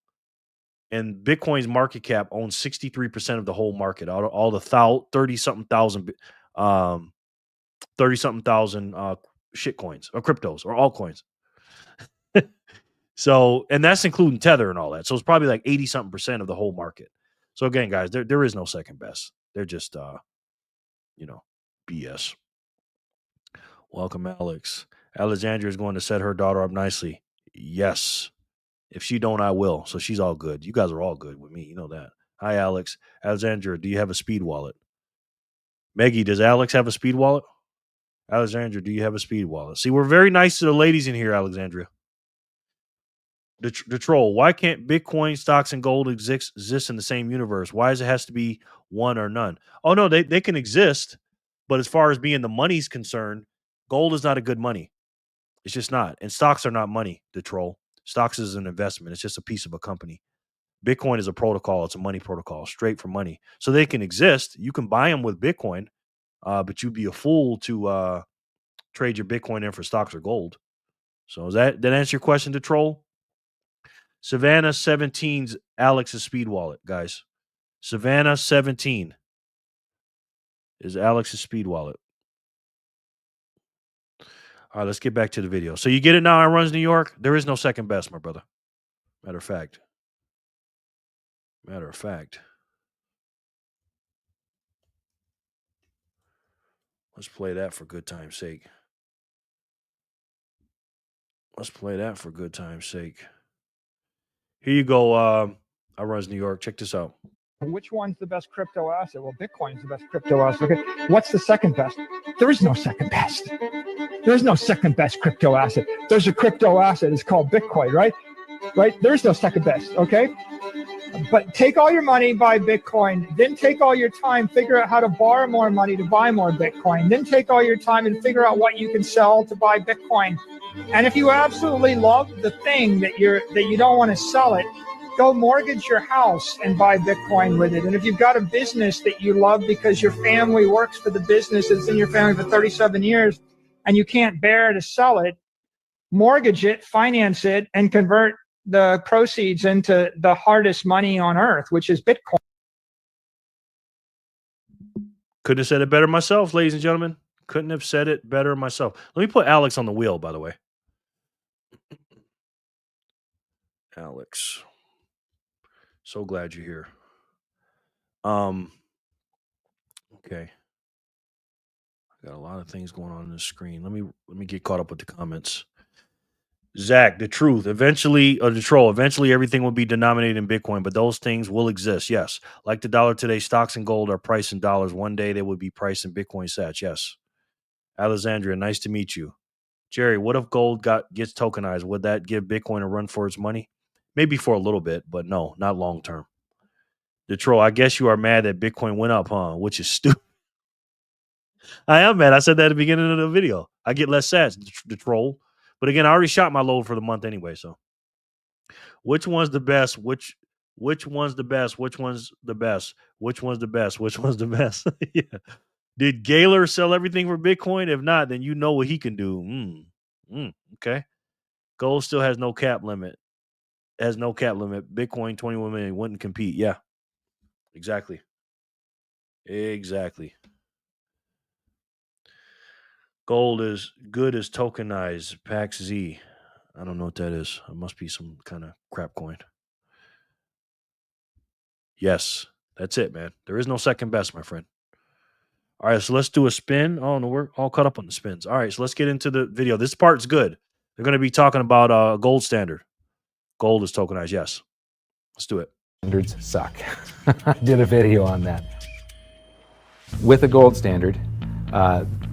S2: and Bitcoin's market cap owns 63% of the whole market. All the 30 something thousand 30 something thousand shit coins or cryptos or altcoins. So, and that's including Tether and all that. So it's probably like 80 something percent of the whole market. So again, guys, there is no second best. They're just BS. Welcome, Alex. Alexandria is going to set her daughter up nicely. Yes. If she don't, I will. So she's all good. You guys are all good with me. You know that. Hi, Alex. Alexandria, do you have a speed wallet? Maggie, does Alex have a speed wallet? Alexandria, do you have a speed wallet? See, we're very nice to the ladies in here, Alexandria. The troll, why can't Bitcoin, stocks, and gold exist in the same universe? Why does it has to be one or none? Oh, no, they can exist. But as far as being the money's concerned, gold is not a good money. It's just not. And stocks are not money, the troll. Stocks is an investment. It's just a piece of a company. Bitcoin is a protocol. It's a money protocol, straight for money. So they can exist. You can buy them with Bitcoin, but you'd be a fool to trade your Bitcoin in for stocks or gold. So does that answer your question, to troll? Savannah 17's Alex's speed wallet, guys. Savannah 17 is Alex's speed wallet. All right, let's get back to the video. So you get it now. I runs New York. There is no second best, my brother. Matter of fact. Let's play that for good time's sake. Here you go. I runs New York. Check this out.
S9: Which one's the best crypto asset? Well, Bitcoin's the best crypto asset. Okay. What's the second best? There is no second best. There's no second best crypto asset. There's a crypto asset. It's called Bitcoin, right? Right? There's no second best. Okay. But take all your money, buy Bitcoin. Then take all your time, figure out how to borrow more money to buy more Bitcoin. Then take all your time and figure out what you can sell to buy Bitcoin. And if you absolutely love the thing that you don't want to sell it, go mortgage your house and buy Bitcoin with it. And if you've got a business that you love because your family works for the business that's in your family for 37 years and you can't bear to sell it, mortgage it, finance it, and convert the proceeds into the hardest money on earth, which is Bitcoin.
S2: Couldn't have said it better myself, ladies and gentlemen. Couldn't have said it better myself. Let me put Alex on the wheel, by the way. Alex. So glad you're here. Okay. I got a lot of things going on the screen. Let me get caught up with the comments. Zach, the truth. Eventually, or the troll. Eventually, everything will be denominated in Bitcoin, but those things will exist. Yes, like the dollar today, stocks and gold are priced in dollars. One day they will be priced in Bitcoin sats. Yes. Alexandria, nice to meet you. Jerry, what if gold gets tokenized? Would that give Bitcoin a run for its money? Maybe for a little bit, but no, not long term. The troll, I guess you are mad that Bitcoin went up, huh? Which is stupid. I am mad. I said that at the beginning of the video. I get less sats, the troll. But again, I already shot my load for the month anyway. So, which one's the best? Which one's the best? Which one's the best? Which one's the best? Which one's the best? Yeah. Did Gaylor sell everything for Bitcoin? If not, then you know what he can do. Okay. Gold still has no cap limit. Bitcoin 21 million wouldn't compete. Yeah. Exactly. Gold is good as tokenized. Pax Z. I don't know what that is. It must be some kind of crap coin. Yes, that's it, man. There is no second best, my friend. All right, so let's do a spin. Oh, no, we're all caught up on the spins. All right, so let's get into the video. This part's good. They're going to be talking about gold standard. Gold is tokenized, yes. Let's do it.
S3: Standards suck. I did a video on that. With a gold standard,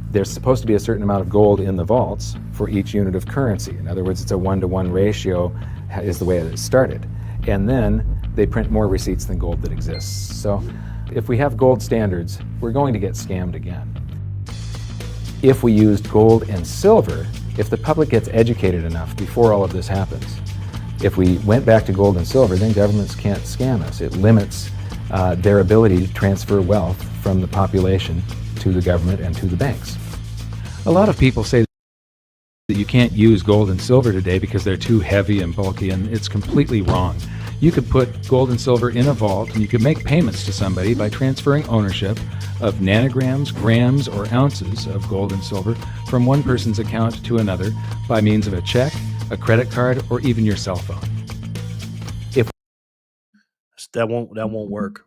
S3: there's supposed to be a certain amount of gold in the vaults for each unit of currency. In other words, it's a 1-to-1 ratio is the way that it started. And then they print more receipts than gold that exists. So if we have gold standards, we're going to get scammed again. If we used gold and silver, if the public gets educated enough before all of this happens, if we went back to gold and silver, then governments can't scam us. It limits their ability to transfer wealth from the population to the government and to the banks. A lot of people say that you can't use gold and silver today because they're too heavy and bulky, and it's completely wrong. You could put gold and silver in a vault, and you could make payments to somebody by transferring ownership of nanograms, grams, or ounces of gold and silver from one person's account to another by means of a check, a credit card, or even your cell phone.
S2: That won't work.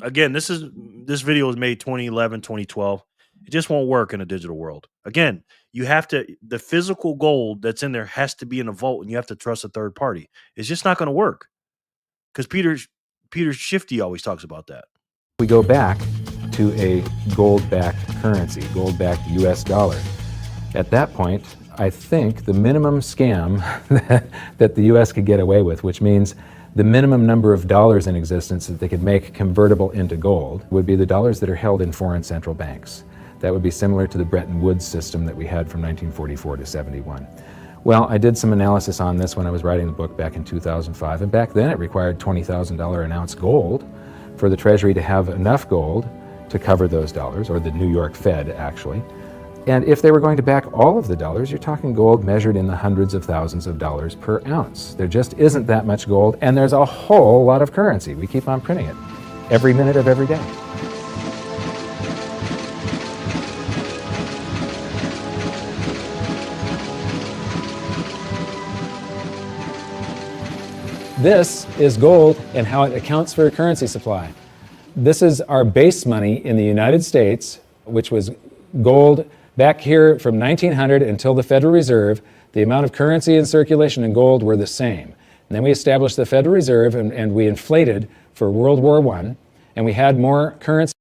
S2: Again, this video was made 2011, 2012. It just won't work in a digital world. Again, the physical gold that's in there has to be in a vault, and you have to trust a third party. It's just not going to work. Because Peter Shifty always talks about that.
S3: We go back to a gold-backed currency, gold-backed US dollar. At that point, I think the minimum scam that the US could get away with, which means the minimum number of dollars in existence that they could make convertible into gold, would be the dollars that are held in foreign central banks. That would be similar to the Bretton Woods system that we had from 1944 to 71. Well, I did some analysis on this when I was writing the book back in 2005, and back then it required $20,000 an ounce gold for the Treasury to have enough gold to cover those dollars, or the New York Fed, actually. And if they were going to back all of the dollars, you're talking gold measured in the hundreds of thousands of dollars per ounce. There just isn't that much gold, and there's a whole lot of currency. We keep on printing it every minute of every day. This is gold and how it accounts for a currency supply. This is our base money in the United States, which was gold back here from 1900 until the Federal Reserve. The amount of currency in circulation and gold were the same. And then we established the Federal Reserve, and we inflated for World War I, and we had more currency.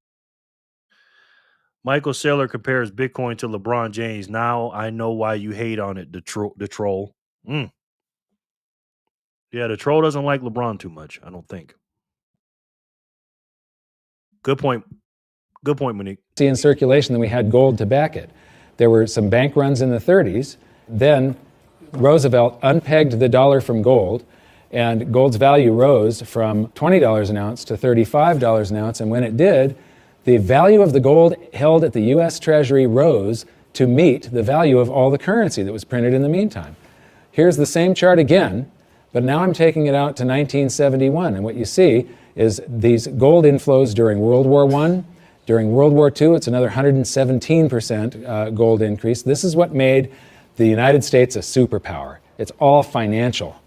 S2: Michael Saylor compares Bitcoin to LeBron James. Now I know why you hate on it, the troll. Yeah, the troll doesn't like LeBron too much, I don't think. Good point. Good point, Monique.
S3: In circulation, then we had gold to back it. There were some bank runs in the 30s. Then Roosevelt unpegged the dollar from gold, and gold's value rose from $20 an ounce to $35 an ounce. And when it did, the value of the gold held at the U.S. Treasury rose to meet the value of all the currency that was printed in the meantime. Here's the same chart again, but now I'm taking it out to 1971. And what you see is these gold inflows during World War I. During World War II, it's another 117% gold increase. This is what made the United States a superpower. It's all financial.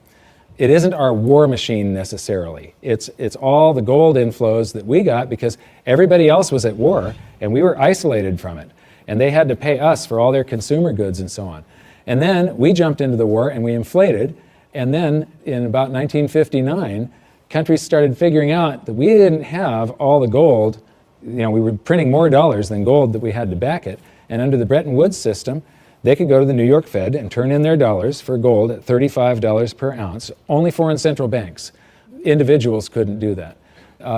S3: It isn't our war machine necessarily. It's all the gold inflows that we got because everybody else was at war and we were isolated from it. And they had to pay us for all their consumer goods and so on. And then we jumped into the war and we inflated. And then in about 1959, countries started figuring out that we didn't have all the gold. We were printing more dollars than gold that we had to back it. And under the Bretton Woods system, they could go to the New York Fed and turn in their dollars for gold at $35 per ounce. Only foreign central banks. Individuals couldn't do that.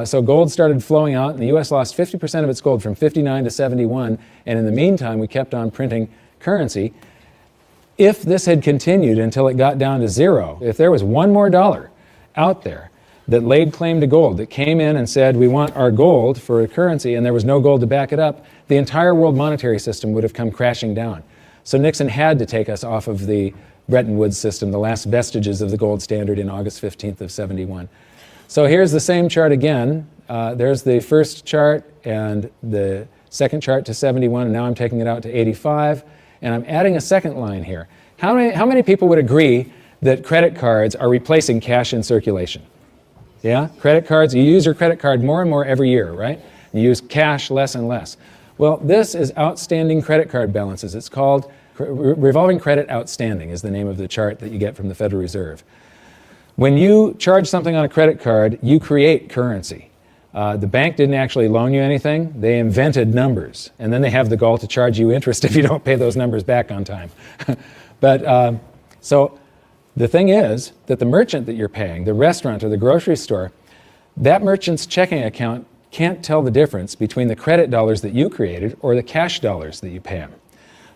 S3: So gold started flowing out, and the U.S. lost 50% of its gold from 59 to 71. And in the meantime, we kept on printing currency. If this had continued until it got down to zero, if there was one more dollar out there that laid claim to gold, that came in and said, we want our gold for a currency, and there was no gold to back it up, the entire world monetary system would have come crashing down. So Nixon had to take us off of the Bretton Woods system, the last vestiges of the gold standard in August 15th of 71. So here's the same chart again. There's the first chart and the second chart to 71, and now I'm taking it out to 85, and I'm adding a second line here. How many people would agree that credit cards are replacing cash in circulation? Yeah, credit cards, you use your credit card more and more every year, right? You use cash less and less. Well, this is outstanding credit card balances. It's called revolving credit outstanding is the name of the chart that you get from the Federal Reserve.
S5: When you charge something on a credit card, you create currency. The bank didn't actually loan you anything. They invented numbers. And then they have the gall to charge you interest if you don't pay those numbers back on time. But so the thing is that the merchant that you're paying, the restaurant or the grocery store, that merchant's checking account can't tell the difference between the credit dollars that you created or the cash dollars that you pay them.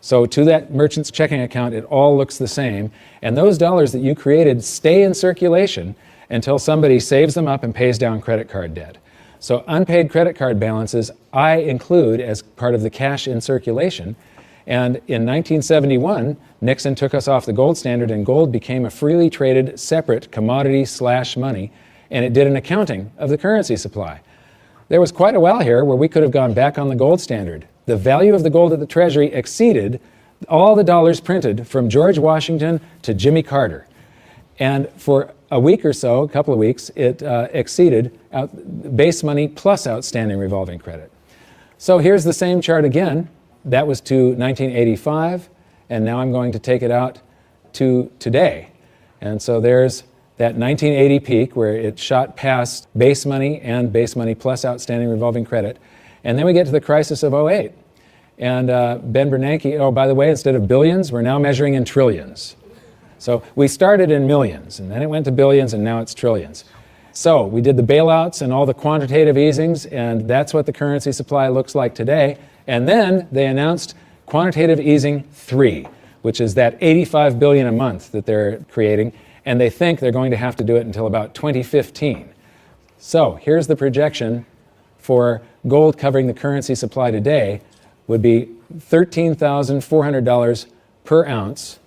S5: So to that merchant's checking account, it all looks the same. And those dollars that you created stay in circulation until somebody saves them up and pays down credit card debt. So unpaid credit card balances I include as part of the cash in circulation. And in 1971, Nixon took us off the gold standard and gold became a freely traded separate commodity/money, and it did an accounting of the currency supply. There was quite a while here where we could have gone back on the gold standard. The value of the gold at the Treasury exceeded all the dollars printed from George Washington to Jimmy Carter. And for a week or so, a couple of weeks, it exceeded base money plus outstanding revolving credit. So here's the same chart again. That was to 1985, and now I'm going to take it out to today. And so there's that 1980 peak where it shot past base money and base money plus outstanding revolving credit. And then we get to the crisis of 08. And Ben Bernanke, oh, by the way, instead of billions, we're now measuring in trillions. So we started in millions, and then it went to billions, and now it's trillions. So we did the bailouts and all the quantitative easings, and that's what the currency supply looks like today. And then they announced quantitative easing 3, which is that 85 billion a month that they're creating, and they think they're going to have to do it until about 2015. So here's the projection for gold covering the currency supply today would be $13,400 per ounce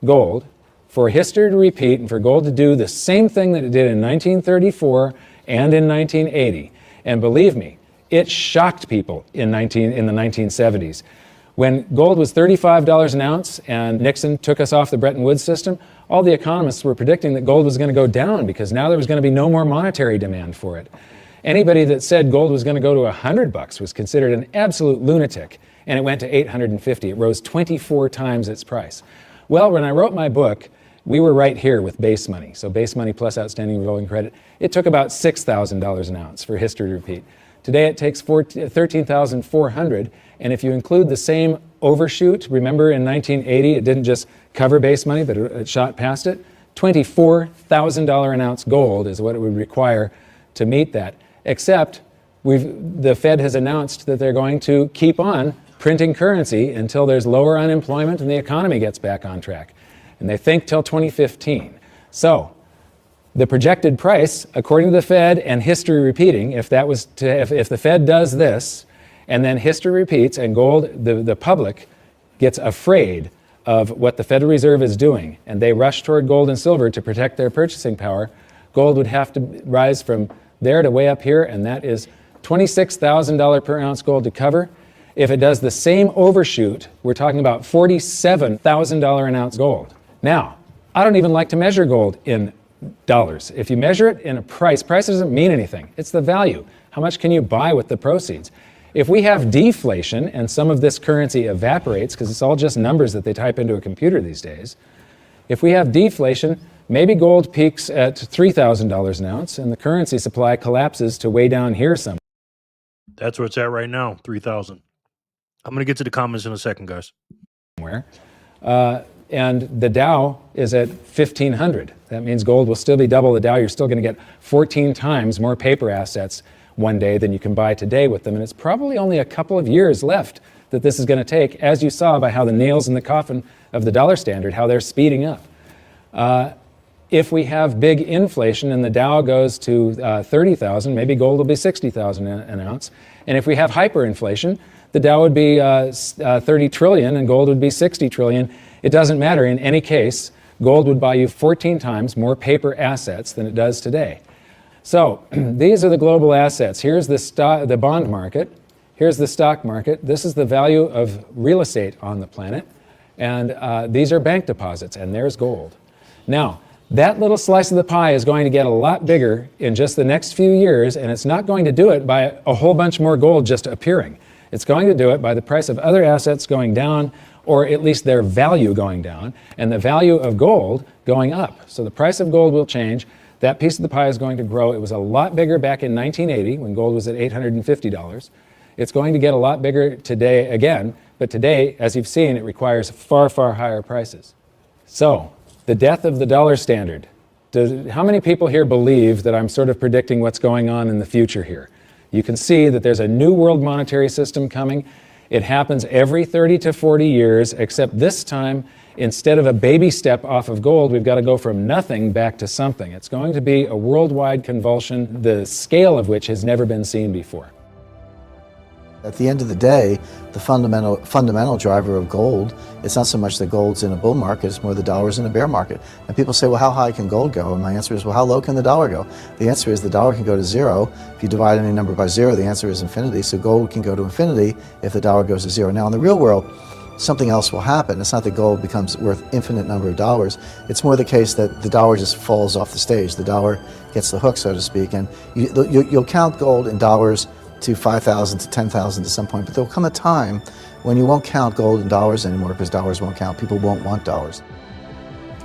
S5: gold, for history to repeat and for gold to do the same thing that it did in 1934 and in 1980. And believe me, it shocked people in the 1970s. When gold was $35 an ounce and Nixon took us off the Bretton Woods system, all the economists were predicting that gold was going to go down because now there was going to be no more monetary demand for it. Anybody that said gold was going to go to $100 was considered an absolute lunatic, and it went to $850. It rose 24 times its price. Well, when I wrote my book, we were right here with base money. So base money plus outstanding revolving credit. It took about $6,000 an ounce for history to repeat. Today it takes $13,400, and if you include the same overshoot, remember in 1980 it didn't just cover base money, but it shot past it, $24,000 an ounce gold is what it would require to meet that. Except the Fed has announced that they're going to keep on printing currency until there's lower unemployment and the economy gets back on track. And they think till 2015. So the projected price, according to the Fed and history repeating, if the Fed does this and then history repeats and gold, the public gets afraid of what the Federal Reserve is doing and they rush toward gold and silver to protect their purchasing power, gold would have to rise from there to way up here, and that is $26,000 per ounce gold to cover. If it does the same overshoot, we're talking about $47,000 an ounce gold. Now, I don't even like to measure gold in dollars. If you measure it in a price doesn't mean anything. It's the value. How much can you buy with the proceeds? If we have deflation and some of this currency evaporates, because it's all just numbers that they type into a computer these days, if we have deflation, maybe gold peaks at $3,000 an ounce and the currency supply collapses to way down here somewhere.
S2: That's where it's at right now, 3,000. I'm going to get to the comments in a second, guys.
S5: And the Dow is at 1,500. That means gold will still be double the Dow. You're still going to get 14 times more paper assets one day than you can buy today with them. And it's probably only a couple of years left that this is going to take, as you saw by how the nails in the coffin of the dollar standard, how they're speeding up. If we have big inflation and the Dow goes to 30,000, maybe gold will be 60,000 an ounce. And if we have hyperinflation, the Dow would be 30 trillion and gold would be 60 trillion. It doesn't matter. In any case, gold would buy you 14 times more paper assets than it does today. So these are the global assets. Here's the bond market. Here's the stock market. This is the value of real estate on the planet. And these are bank deposits, and there's gold. Now, that little slice of the pie is going to get a lot bigger in just the next few years, and it's not going to do it by a whole bunch more gold just appearing. It's going to do it by the price of other assets going down or at least their value going down, and the value of gold going up. So the price of gold will change. That piece of the pie is going to grow. It was a lot bigger back in 1980 when gold was at $850. It's going to get a lot bigger today again, but today, as you've seen, it requires far, far higher prices. So, the death of the dollar standard. How many people here believe that I'm sort of predicting what's going on in the future here? You can see that there's a new world monetary system coming. It happens every 30 to 40 years, except this time, instead of a baby step off of gold, we've got to go from nothing back to something. It's going to be a worldwide convulsion, the scale of which has never been seen before.
S8: At the end of the day, the fundamental driver of gold, it's not so much that gold's in a bull market, it's more the dollar's in a bear market. And people say, well, how high can gold go? And my answer is, well, how low can the dollar go? The answer is the dollar can go to zero. If you divide any number by zero, the answer is infinity. So gold can go to infinity if the dollar goes to zero. Now, in the real world, something else will happen. It's not that gold becomes worth infinite number of dollars. It's more the case that the dollar just falls off the stage. The dollar gets the hook, so to speak. And you'll count gold in dollars to 5,000 to 10,000 to some point, but there'll come a time when you won't count gold in dollars anymore because dollars won't count. People won't want dollars.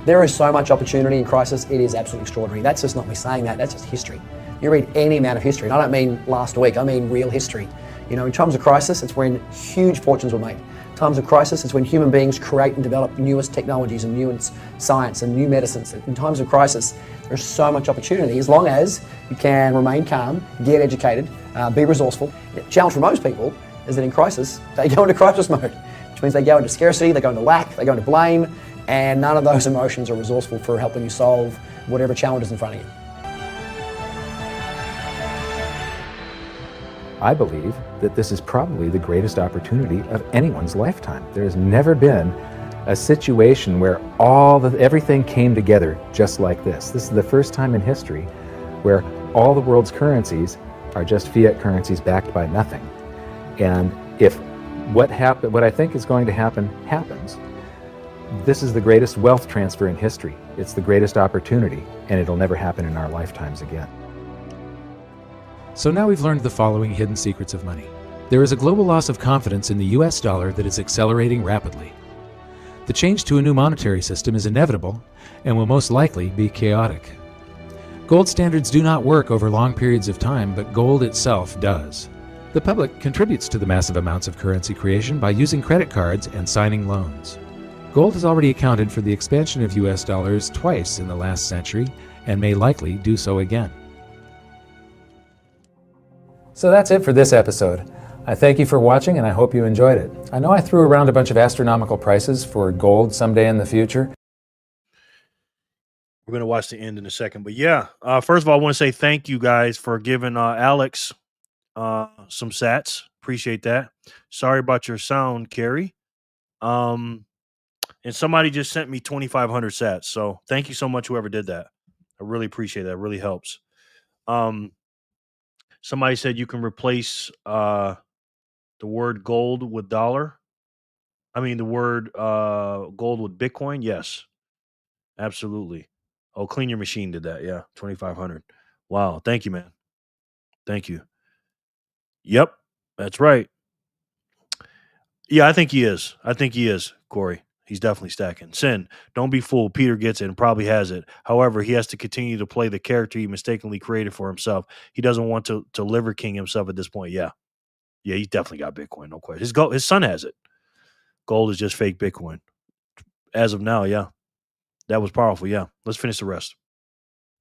S10: There is so much opportunity in crisis, it is absolutely extraordinary. That's just not me saying that, that's just history. You read any amount of history, and I don't mean last week, I mean real history. You know, in times of crisis, it's when huge fortunes were made. In times of crisis, it's when human beings create and develop newest technologies and newest science and new medicines. In times of crisis, there's so much opportunity as long as you can remain calm, get educated, be resourceful. The challenge for most people is that in crisis, they go into crisis mode, which means they go into scarcity, they go into lack, they go into blame, and none of those emotions are resourceful for helping you solve whatever challenge is in front of you.
S3: I believe that this is probably the greatest opportunity of anyone's lifetime. There has never been a situation where everything came together just like this. This is the first time in history where all the world's currencies are just fiat currencies backed by nothing. And if what I think is going to happen happens, this is the greatest wealth transfer in history. It's the greatest opportunity, and it'll never happen in our lifetimes again.
S5: So now we've learned the following hidden secrets of money. There is a global loss of confidence in the US dollar that is accelerating rapidly. The change to a new monetary system is inevitable and will most likely be chaotic. Gold standards do not work over long periods of time, but gold itself does. The public contributes to the massive amounts of currency creation by using credit cards and signing loans. Gold has already accounted for the expansion of US dollars twice in the last century and may likely do so again. So that's it for this episode. I thank you for watching and I hope you enjoyed it. I know I threw around a bunch of astronomical prices for gold someday in the future.
S2: We're going to watch the end in a second. But yeah, first of all, I want to say thank you guys for giving Alex some sats. Appreciate that. Sorry about your sound, Carrie. And somebody just sent me 2,500 sats. So thank you so much, whoever did that. I really appreciate that. It really helps. Somebody said you can replace the word gold with dollar. I mean, the word gold with Bitcoin. Yes, absolutely. Oh, Clean Your Machine did that. Yeah, 2,500. Wow. Thank you, man. Thank you. Yep, that's right. Yeah, I think he is. Corey. He's definitely stacking. Sin, don't be fooled. Peter gets it and probably has it. However, he has to continue to play the character he mistakenly created for himself. He doesn't want to liver king himself at this point. Yeah, he's definitely got Bitcoin. No question. His son has it. Gold is just fake Bitcoin. As of now, yeah. That was powerful, yeah. Let's finish the rest.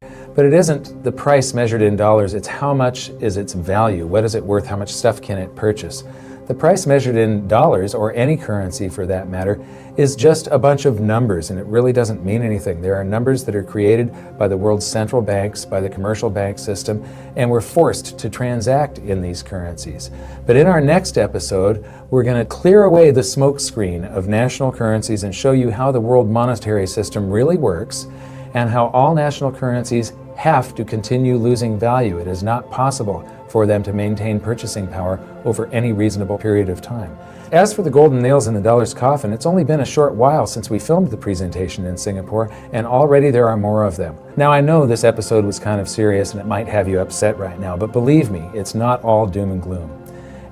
S5: But it isn't the price measured in dollars, it's how much is its value. What is it worth? How much stuff can it purchase? The price measured in dollars, or any currency for that matter, is just a bunch of numbers, and it really doesn't mean anything. There are numbers that are created by the world's central banks, by the commercial bank system, and we're forced to transact in these currencies. But in our next episode, we're going to clear away the smokescreen of national currencies and show you how the world monetary system really works, and how all national currencies have to continue losing value. It is not possible for them to maintain purchasing power over any reasonable period of time. As for the golden nails in the dollar's coffin, it's only been a short while since we filmed the presentation in Singapore, and already there are more of them. Now, I know this episode was kind of serious and it might have you upset right now, but believe me, it's not all doom and gloom.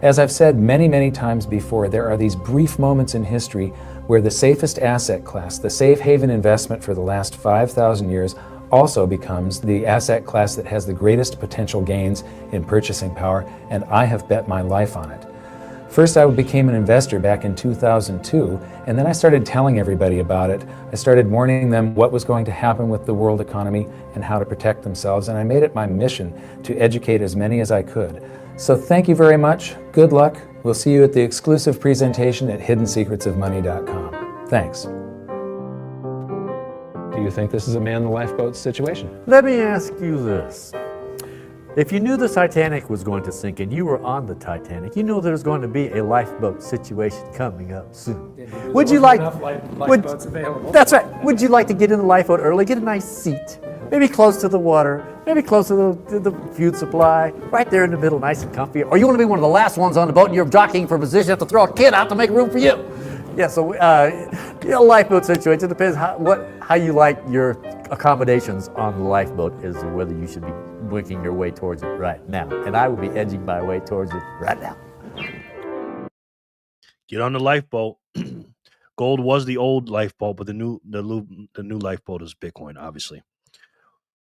S5: As I've said many, many times before, there are these brief moments in history
S3: where the safest asset class, the safe haven investment for the last 5,000 years, also becomes the asset class that has the greatest potential gains in purchasing power, and I have bet my life on it. First, I became an investor back in 2002, and then I started telling everybody about it. I started warning them what was going to happen with the world economy and how to protect themselves, and I made it my mission to educate as many as I could. So thank you very much. Good luck. We'll see you at the exclusive presentation at hiddensecretsofmoney.com. Thanks. Do you think this is a man in the lifeboat situation?
S11: Let me ask you this. If you knew the Titanic was going to sink and you were on the Titanic, you know there's going to be a lifeboat situation coming up soon. Would you like lifeboats available? That's right. Would you like to get in the lifeboat early, get a nice seat, maybe close to the water, maybe close to the fuel supply, right there in the middle, nice and comfy? Or you want to be one of the last ones on the boat and you're jockeying for position, you have to throw a kid out to make room for you? Yeah, so lifeboat situation depends how you like your accommodations on the lifeboat is whether you should be working your way towards it right now. And I will be edging my way towards it right now.
S2: Get on the lifeboat. Gold was the old lifeboat, but the new lifeboat is Bitcoin, obviously.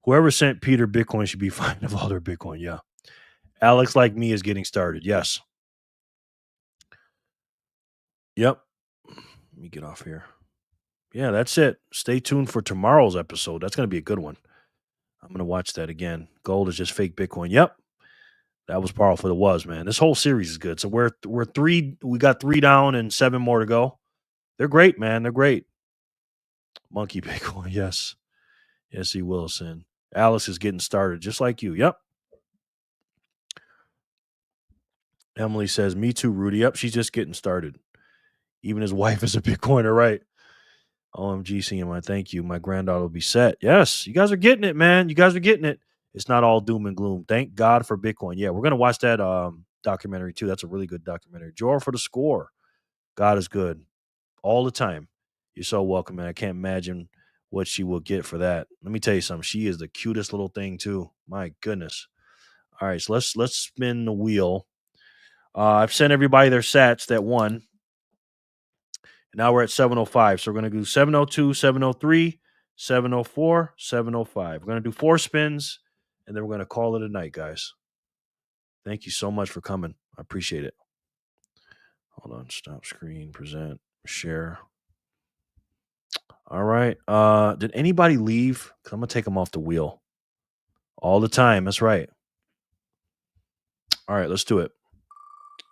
S2: Whoever sent Peter Bitcoin should be fined of all their Bitcoin. Yeah. Alex, like me, is getting started. Yes. Yep. Let me get off here. Yeah, that's it. Stay tuned for tomorrow's episode. That's going to be a good one. I'm going to watch that again. Gold is just fake Bitcoin. Yep. That was powerful. It was, man. This whole series is good. So we got 3 down and 7 more to go. They're great, man. They're great. Monkey Bitcoin. Yes. S.E. Wilson. Alice is getting started just like you. Yep. Emily says, me too, Rudy. Yep. She's just getting started. Even his wife is a Bitcoiner, right? OMG, CMI, thank you. My granddaughter will be set. Yes, you guys are getting it, man. You guys are getting it. It's not all doom and gloom. Thank God for Bitcoin. Yeah, we're going to watch that documentary too. That's a really good documentary. Joel for the score. God is good all the time. You're so welcome, man. I can't imagine what she will get for that. Let me tell you something. She is the cutest little thing too. My goodness. All right, so let's spin the wheel. I've sent everybody their sats that won. Now we're at 705. So we're going to do 702, 703, 704, 705. We're going to do 4 spins, and then we're going to call it a night, guys. Thank you so much for coming. I appreciate it. Hold on. Stop screen, present, share. All right. Did anybody leave? Because I'm going to take them off the wheel. All the time. That's right. All right, let's do it.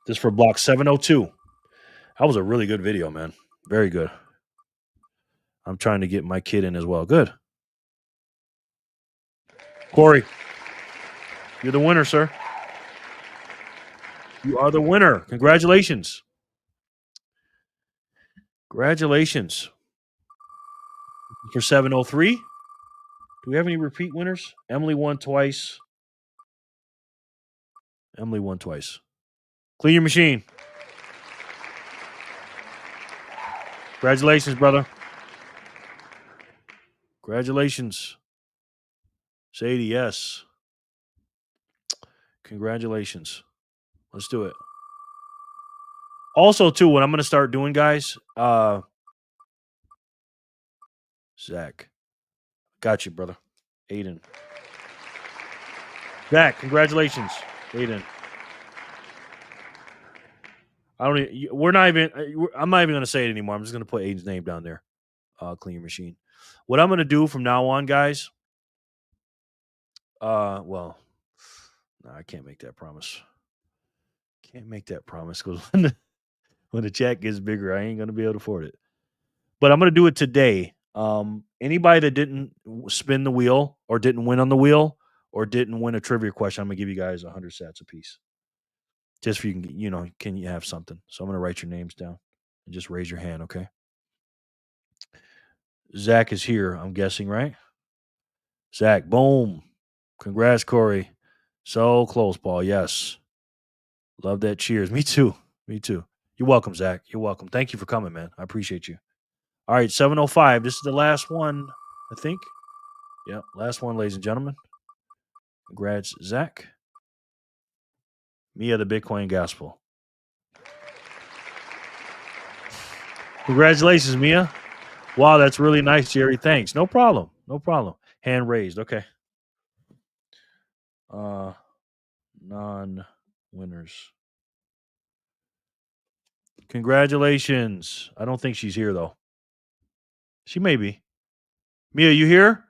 S2: This is for block 702. That was a really good video, man. Very good. I'm trying to get my kid in as well. Good. Corey, you're the winner, sir. You are the winner. Congratulations. Congratulations. For 703. Do we have any repeat winners? Emily won twice. Emily won twice. Clean your machine. Congratulations, brother. Congratulations. Sadie, yes. Congratulations. Let's do it. Also, too, what I'm going to start doing, guys, Zach. Got you, brother. Aiden. Zach, congratulations. Aiden. I'm not even going to say it anymore. I'm just going to put Aiden's name down there. Clean your machine. What I'm going to do from now on, guys, well, no, I can't make that promise. Can't make that promise because when the chat gets bigger, I ain't going to be able to afford it. But I'm going to do it today. Anybody that didn't spin the wheel or didn't win on the wheel or didn't win a trivia question, I'm going to give you guys 100 sats apiece. Just for can you have something? So I'm going to write your names down and just raise your hand, okay? Zach is here, I'm guessing, right? Zach, boom. Congrats, Corey. So close, Paul. Yes. Love that. Cheers. Me too. Me too. You're welcome, Zach. You're welcome. Thank you for coming, man. I appreciate you. All right, 705. This is the last one, I think. Yeah, last one, ladies and gentlemen. Congrats, Zach. Mia, the Bitcoin Gospel. Congratulations, Mia. Wow, that's really nice, Jerry. Thanks. No problem. No problem. Hand raised. Okay. Non-winners. Congratulations. I don't think she's here though. She may be. Mia, you here?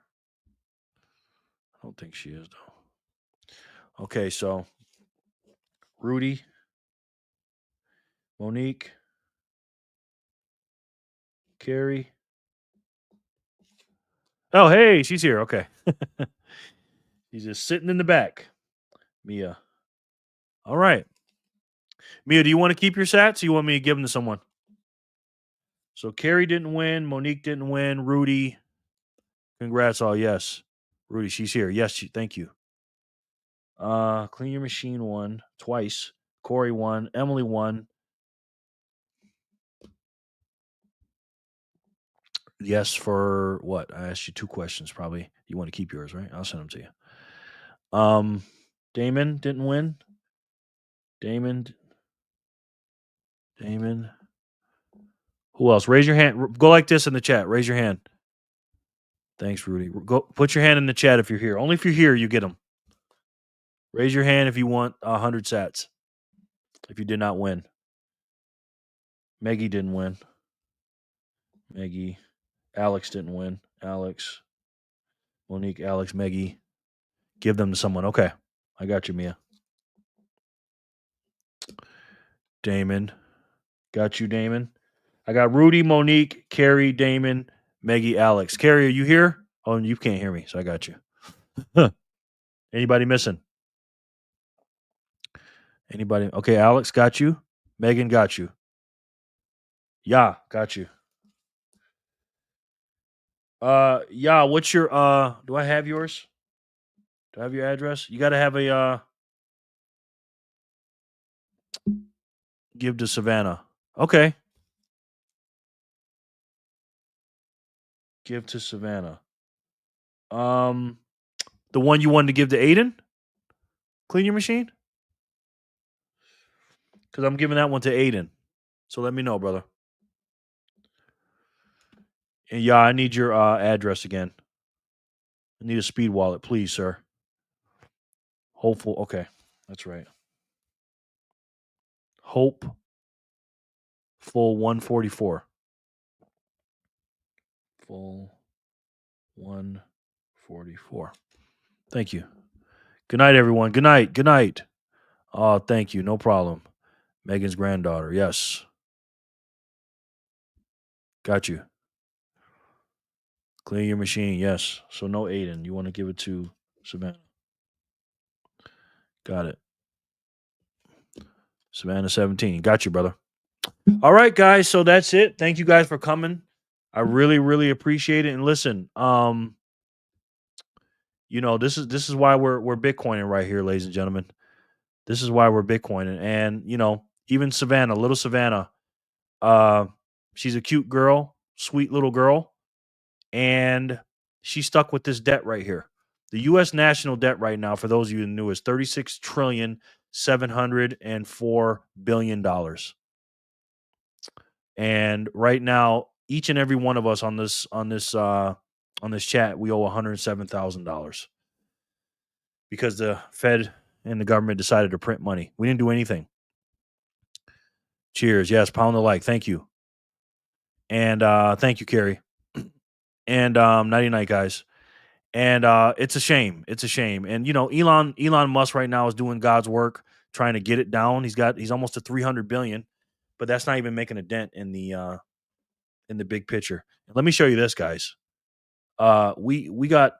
S2: I don't think she is though. Okay, so Rudy, Monique, Carrie. Oh, hey, she's here. Okay. She's just sitting in the back. Mia. All right. Mia, do you want to keep your sats or you want me to give them to someone? So Carrie didn't win. Monique didn't win. Rudy. Congrats all. Yes. Rudy, she's here. Yes, thank you. Clean Your Machine won twice. Corey won. Emily won. Yes, for what? I asked you 2 questions. Probably you want to keep yours, right? I'll send them to you. Damon didn't win. Damon. Who else? Raise your hand. Go like this in the chat. Raise your hand. Thanks, Rudy. Go put your hand in the chat if you're here. Only if you're here, you get them. Raise your hand if you want 100 sats. If you did not win. Maggie didn't win. Maggie. Alex didn't win. Alex. Monique, Alex, Maggie. Give them to someone. Okay. I got you, Mia. Damon. Got you, Damon. I got Rudy, Monique, Carrie, Damon, Maggie, Alex. Carrie, are you here? Oh, you can't hear me, so I got you. Anybody missing? Anybody? Okay, Alex, got you. Megan, got you. Yeah, got you. Yeah, what's your do I have yours? Do I have your address? You gotta have a give to Savannah. Okay. Give to Savannah. The one you wanted to give to Aiden? Clean Your Machine? Because I'm giving that one to Aiden. So let me know, brother. And yeah, I need your address again. I need a speed wallet, please, sir. Hopeful. Okay, that's right. Hope. Full 144. Full 144. Thank you. Good night, everyone. Good night. Good night. Oh, thank you. No problem. Megan's granddaughter. Yes. Got you. Clean Your Machine. Yes. So no Aiden. You want to give it to Savannah. Got it. Savannah 17. Got you, brother. All right, guys. So that's it. Thank you guys for coming. I really, really appreciate it. And listen, you know, this is why we're Bitcoining right here, ladies and gentlemen. This is why we're Bitcoining. And, you know, even Savannah, little Savannah, she's a cute girl, sweet little girl, and she's stuck with this debt right here. The U.S. national debt right now, for those of you who knew, is $36,704 billion. And right now, each and every one of us on this chat, we owe $107,000 because the Fed and the government decided to print money. We didn't do anything. Cheers. Yes, pound the like. Thank you. And thank you, Carrie. And nighty night, guys. And it's a shame. It's a shame. And you know, Elon Musk right now is doing God's work, trying to get it down. He's almost to 300 billion, but that's not even making a dent in the big picture. Let me show you this, guys. We got,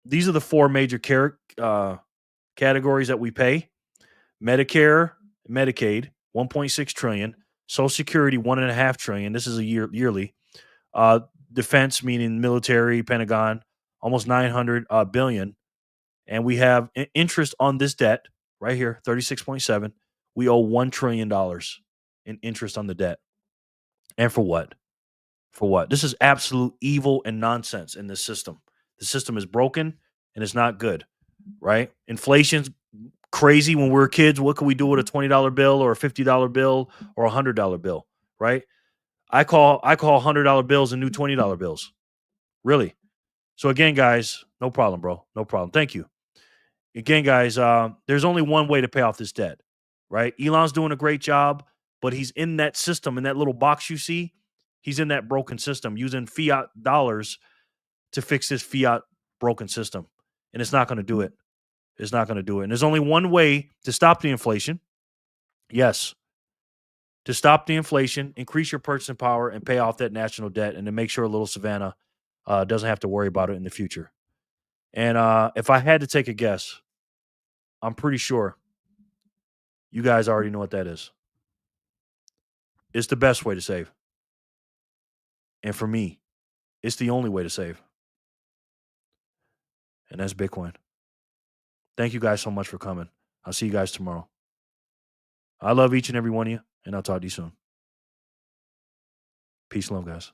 S2: these are the 4 major categories that we pay: Medicare, Medicaid, 1.6 trillion; Social Security, 1.5 trillion. This is a yearly. Defense, meaning military, Pentagon, almost 900 billion. And we have interest on this debt right here, 36.7. We owe $1 trillion in interest on the debt. And for what? For what? This is absolute evil and nonsense in this system. The system is broken and it's not good, right? Inflation's crazy. When we were kids, what could we do with a $20 bill or a $50 bill or a $100 bill, right? I call $100 bills and new $20 bills. Really. So again, guys, no problem, bro. No problem. Thank you. Again, guys, there's only one way to pay off this debt, right? Elon's doing a great job, but he's in that system, in that little box you see. He's in that broken system using fiat dollars to fix this fiat broken system. And it's not going to do it. It's not going to do it. And there's only one way to stop the inflation. Yes. To stop the inflation, increase your purchasing power, and pay off that national debt, and to make sure little Savannah doesn't have to worry about it in the future. And if I had to take a guess, I'm pretty sure you guys already know what that is. It's the best way to save. And for me, it's the only way to save. And that's Bitcoin. Thank you guys so much for coming. I'll see you guys tomorrow. I love each and every one of you, and I'll talk to you soon. Peace and love, guys.